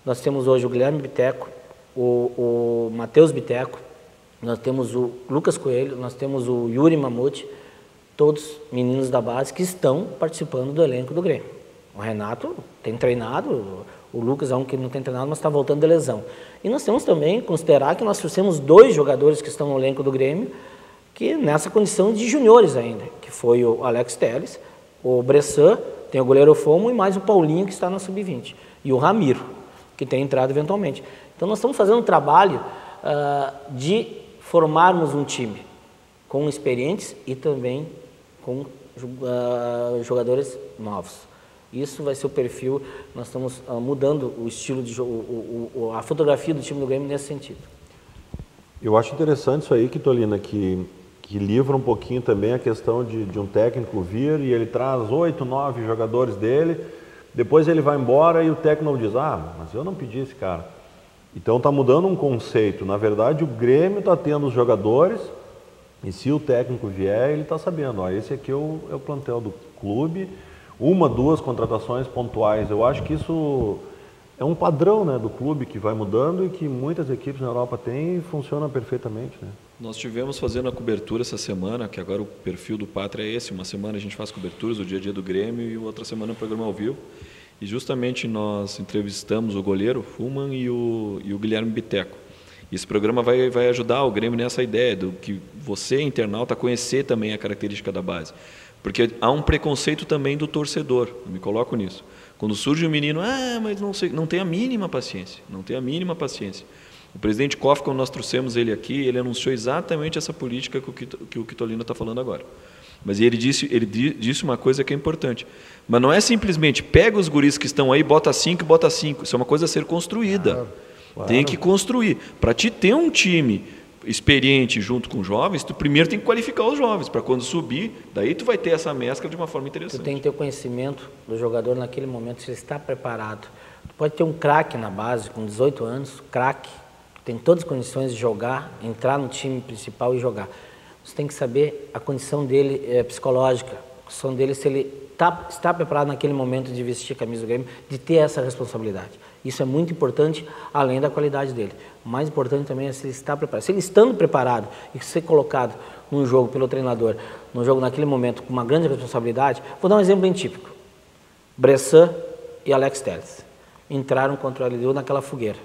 nós temos hoje o Guilherme Biteco, o Matheus Biteco, nós temos o Lucas Coelho, nós temos o Yuri Mamute, todos meninos da base que estão participando do elenco do Grêmio. O Renato tem treinado, o Lucas é um que não tem treinado, mas está voltando de lesão. E nós temos também que considerar que nós trouxemos 2 jogadores que estão no elenco do Grêmio, que nessa condição de juniores ainda, que foi o Alex Telles, o Bressan, tem o goleiro Fomo e mais o Paulinho que está na Sub-20. E o Ramiro, que tem entrado eventualmente. Então nós estamos fazendo um trabalho de formarmos um time com experientes e também com jogadores novos. Isso vai ser o perfil, nós estamos mudando o estilo de jogo, a fotografia do time do Grêmio nesse sentido. Eu acho interessante isso aí, Quitolina, que livra um pouquinho também a questão de um técnico vir e ele traz 8, 9 jogadores dele, depois ele vai embora e o técnico diz, mas eu não pedi esse cara. Então está mudando um conceito. Na verdade, o Grêmio está tendo os jogadores e se o técnico vier, ele está sabendo, esse aqui é o plantel do clube, 1, 2 contratações pontuais. Eu acho que isso é um padrão, né, do clube que vai mudando e que muitas equipes na Europa têm e funciona perfeitamente, né? Nós tivemos fazendo a cobertura essa semana, que agora o perfil do Pátria é esse, uma semana a gente faz coberturas do dia a dia do Grêmio e outra semana o programa ao vivo. E justamente nós entrevistamos o goleiro Fullman e o Guilherme Biteco. E esse programa vai ajudar o Grêmio nessa ideia do que você, internauta, conhecer também a característica da base. Porque há um preconceito também do torcedor, eu me coloco nisso. Quando surge um menino, mas não sei, não tem a mínima paciência, não tem a mínima paciência. O presidente Koff, quando nós trouxemos ele aqui, ele anunciou exatamente essa política que o Quitolino está falando agora. Mas ele disse uma coisa que é importante. Mas não é simplesmente pega os guris que estão aí, bota 5 e bota 5. Isso é uma coisa a ser construída. Claro. Tem que construir. Para te ter um time experiente junto com jovens, tu primeiro tem que qualificar os jovens, para quando subir, daí tu vai ter essa mescla de uma forma interessante. Tu tem que ter o conhecimento do jogador naquele momento, se ele está preparado. Tu pode ter um craque na base, com 18 anos, craque, tem todas as condições de jogar, entrar no time principal e jogar. Você tem que saber a condição dele psicológica, a condição dele se ele está preparado naquele momento de vestir a camisa do Grêmio, de ter essa responsabilidade. Isso é muito importante, além da qualidade dele. O mais importante também é se ele está preparado. Se ele estando preparado e ser colocado num jogo pelo treinador, num jogo naquele momento com uma grande responsabilidade, vou dar um exemplo bem típico. Bressan e Alex Telles entraram contra o LDU naquela fogueira.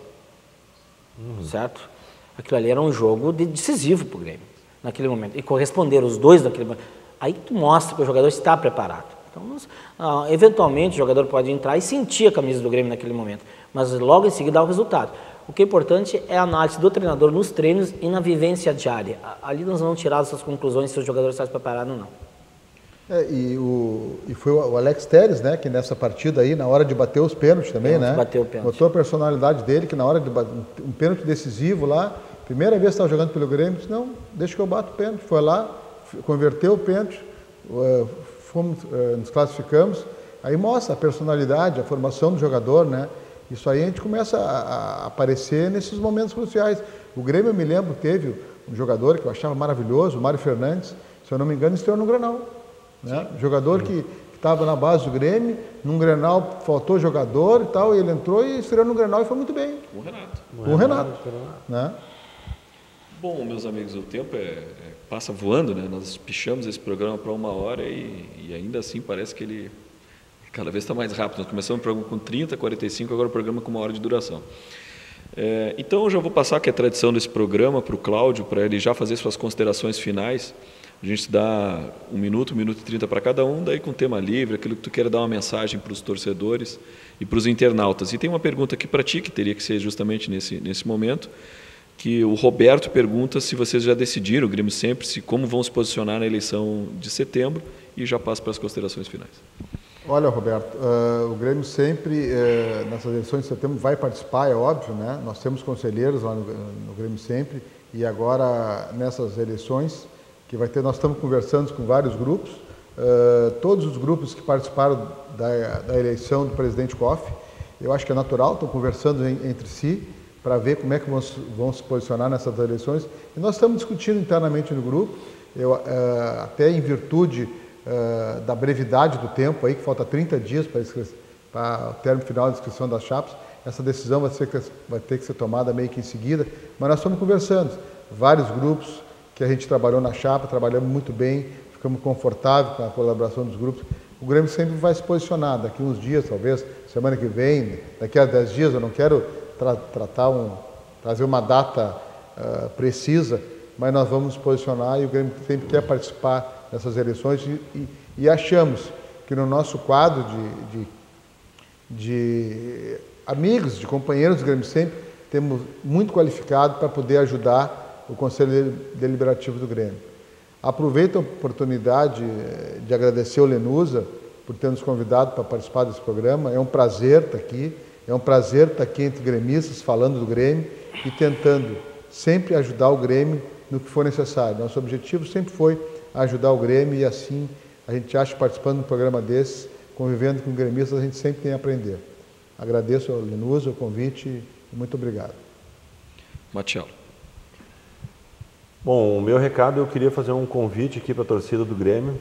Certo? Aquilo ali era um jogo decisivo para o Grêmio, naquele momento. E corresponderam os dois naquele momento. Aí tu mostra que o jogador está preparado. Então, eventualmente, o jogador pode entrar e sentir a camisa do Grêmio naquele momento, mas logo em seguida dá o resultado. O que é importante é a análise do treinador nos treinos e na vivência diária. Ali nós vamos tirar essas conclusões se o jogador está preparado ou não. E foi o Alex Telles, né, que nessa partida aí, na hora de bater os pênaltis também, né? Bateu o pênalti. Botou a personalidade dele, que na hora de bater um pênalti decisivo lá, primeira vez que estava jogando pelo Grêmio, disse, não, deixa que eu bato o pênalti. Foi lá, converteu o pênalti, nos classificamos, aí mostra a personalidade, a formação do jogador, né? Isso aí a gente começa a aparecer nesses momentos cruciais. O Grêmio, eu me lembro, teve um jogador que eu achava maravilhoso, o Mário Fernandes, se eu não me engano, estreou no Grenal. Né? Jogador que estava na base do Grêmio, num Grenal faltou jogador e tal, e ele entrou e estreou no Grenal e foi muito bem. O Renato. O Renato. Né? Bom, meus amigos, o tempo passa voando, né? Nós pichamos esse programa para 1 hora e ainda assim parece que ele cada vez está mais rápido. Nós começamos o programa com 30, 45, agora o programa com 1 hora de duração. Então eu já vou passar, que é a tradição desse programa, para o Cláudio, para ele já fazer suas considerações finais. A gente dá 1 minuto, 1 minuto e 30 para cada um, daí com tema livre, aquilo que tu queira dar uma mensagem para os torcedores e para os internautas. E tem uma pergunta aqui para ti, que teria que ser justamente nesse momento, que o Roberto pergunta se vocês já decidiram, o Grêmio sempre, como vão se posicionar na eleição de setembro, e já passo para as considerações finais. Olha, Roberto, o Grêmio sempre, nessas eleições de setembro, vai participar, é óbvio, né? Nós temos conselheiros lá no Grêmio sempre, e agora nessas eleições que vai ter, nós estamos conversando com vários grupos, todos os grupos que participaram da eleição do presidente Koff, eu acho que é natural, estão conversando entre si, para ver como é que vão se posicionar nessas eleições. E nós estamos discutindo internamente no grupo até em virtude da brevidade do tempo, aí, que falta 30 dias para o término final da inscrição das chapas, essa decisão vai ter que ser tomada meio que em seguida, mas nós estamos conversando. Vários grupos que a gente trabalhou na chapa, trabalhamos muito bem, ficamos confortáveis com a colaboração dos grupos. O Grêmio sempre vai se posicionar, daqui uns dias, talvez, semana que vem, daqui a 10 dias, eu não quero trazer uma data precisa, mas nós vamos nos posicionar e o Grêmio sempre quer participar dessas eleições e achamos que no nosso quadro de amigos, de companheiros do Grêmio sempre, temos muito qualificado para poder ajudar o Conselho Deliberativo do Grêmio. Aproveito a oportunidade de agradecer ao Lenusa por ter nos convidado para participar desse programa. É um prazer estar aqui, entre gremistas, falando do Grêmio e tentando sempre ajudar o Grêmio no que for necessário. Nosso objetivo sempre foi ajudar o Grêmio e assim a gente acha que participando de um programa desses, convivendo com gremistas, a gente sempre tem a aprender. Agradeço ao Lenusa o convite e muito obrigado. Marcelo. Bom, o meu recado, eu queria fazer um convite aqui para a torcida do Grêmio,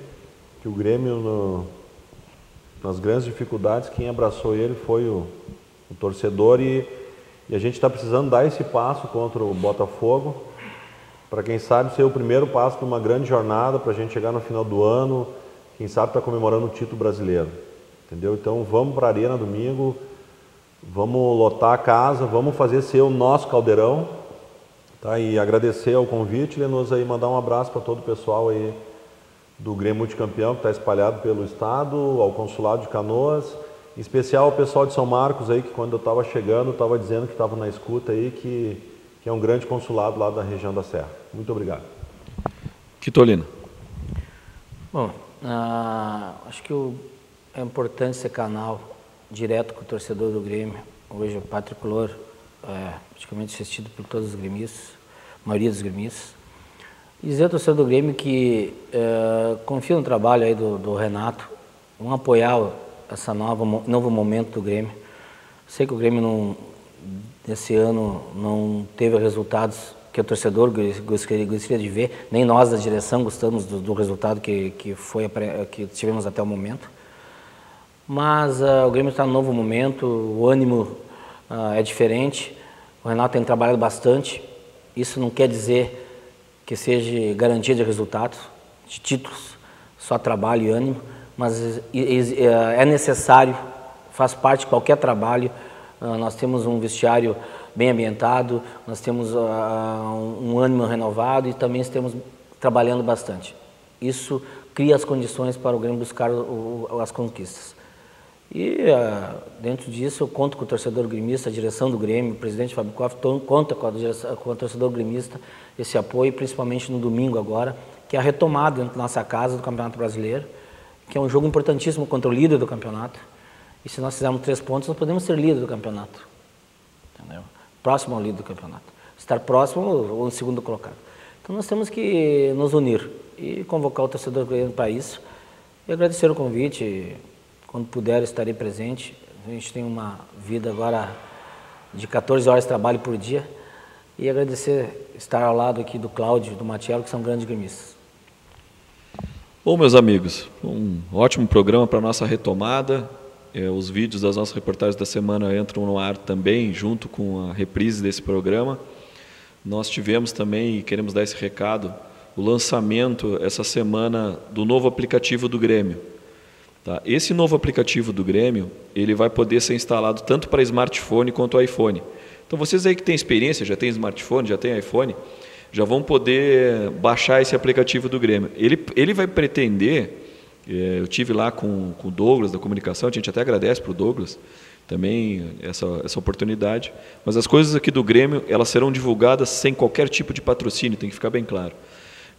que o Grêmio, nas grandes dificuldades, quem abraçou ele foi o torcedor e a gente está precisando dar esse passo contra o Botafogo, para quem sabe ser o primeiro passo de uma grande jornada, para a gente chegar no final do ano, quem sabe está comemorando o título brasileiro, entendeu? Então vamos para a Arena domingo, vamos lotar a casa, vamos fazer ser o nosso caldeirão. Tá, e agradecer ao convite, Lenusa, aí mandar um abraço para todo o pessoal aí do Grêmio Multicampeão, que está espalhado pelo estado, ao Consulado de Canoas, em especial ao pessoal de São Marcos aí, que quando eu estava chegando, estava dizendo que estava na escuta aí, que é um grande consulado lá da região da Serra. Muito obrigado. Quitolina. Bom, acho que é importante ser canal direto com o torcedor do Grêmio. Hoje o Patricolor praticamente assistido por todos os gremistas, a maioria dos gremistas. E dizer ao torcedor do Grêmio que confio no trabalho aí do Renato, vamos apoiar esse novo momento do Grêmio. Sei que o Grêmio nesse ano não teve resultados que o torcedor gostaria de ver, nem nós da direção gostamos do resultado que tivemos até o momento. Mas o Grêmio está num novo momento, o ânimo é diferente, o Renato tem trabalhado bastante, isso não quer dizer que seja garantia de resultados, de títulos, só trabalho e ânimo, mas é necessário, faz parte de qualquer trabalho. Nós temos um vestiário bem ambientado, nós temos um ânimo renovado e também estamos trabalhando bastante. Isso cria as condições para o Grêmio buscar as conquistas. E dentro disso eu conto com o torcedor gremista, a direção do Grêmio, o presidente Fábio Koff, conta com o torcedor gremista esse apoio, principalmente no domingo agora, que é a retomada dentro da nossa casa do Campeonato Brasileiro, que é um jogo importantíssimo contra o líder do campeonato. E se nós fizermos 3 pontos, nós podemos ser líder do campeonato. Entendeu? Próximo ao líder do campeonato. Estar próximo ou em segundo colocado. Então nós temos que nos unir e convocar o torcedor gremista para isso. E agradecer o convite. Quando puder, estarei presente. A gente tem uma vida agora de 14 horas de trabalho por dia. E agradecer estar ao lado aqui do Cláudio e do Marcelo, que são grandes gremistas. Bom, meus amigos, um ótimo programa para a nossa retomada. Os vídeos das nossas reportagens da semana entram no ar também, junto com a reprise desse programa. Nós tivemos também, e queremos dar esse recado, o lançamento essa semana do novo aplicativo do Grêmio. Tá? Esse novo aplicativo do Grêmio, ele vai poder ser instalado tanto para smartphone quanto iPhone. Então vocês aí que têm experiência, já têm smartphone, já têm iPhone, já vão poder baixar esse aplicativo do Grêmio. Ele vai pretender, eu tive lá com o Douglas da comunicação, a gente até agradece para o Douglas também essa oportunidade, mas as coisas aqui do Grêmio, elas serão divulgadas sem qualquer tipo de patrocínio, tem que ficar bem claro.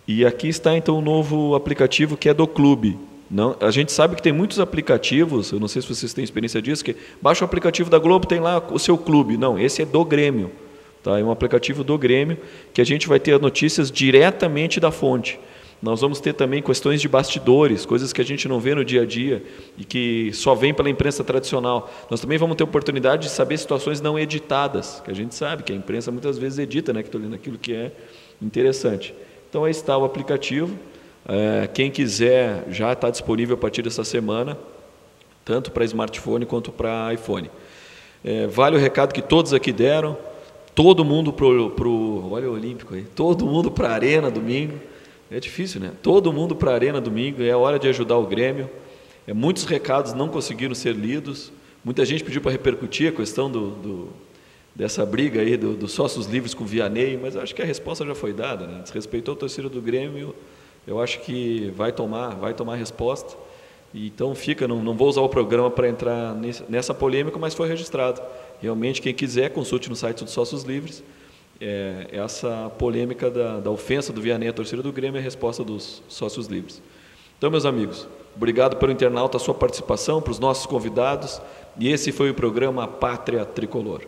E aqui está então o novo aplicativo que é do clube. Não, a gente sabe que tem muitos aplicativos, eu não sei se vocês têm experiência disso, que baixa o aplicativo da Globo, tem lá o seu clube. Não, esse é do Grêmio. Tá? É um aplicativo do Grêmio que a gente vai ter notícias diretamente da fonte. Nós vamos ter também questões de bastidores, coisas que a gente não vê no dia a dia e que só vem pela imprensa tradicional. Nós também vamos ter oportunidade de saber situações não editadas, que a gente sabe que a imprensa muitas vezes edita, né, aquilo que é interessante. Então aí está o aplicativo. Quem quiser, já está disponível a partir dessa semana, tanto para smartphone quanto para iPhone. Vale o recado que todos aqui deram, todo mundo olha o Olímpico aí, todo mundo para a Arena domingo. É difícil, né? Todo mundo para a Arena domingo, é hora de ajudar o Grêmio. Muitos recados não conseguiram ser lidos, muita gente pediu para repercutir a questão dessa briga aí dos sócios livres com o Vianney, mas eu acho que a resposta já foi dada, né? Desrespeitou a torcida do Grêmio, eu acho que vai tomar resposta. Então não vou usar o programa para entrar nessa polêmica, mas foi registrado. Realmente, quem quiser, consulte no site dos Sócios Livres. Essa polêmica da ofensa do Vianney à torcida do Grêmio é a resposta dos Sócios Livres. Então, meus amigos, obrigado pelo internauta, a sua participação, para os nossos convidados. E esse foi o programa Pátria Tricolor.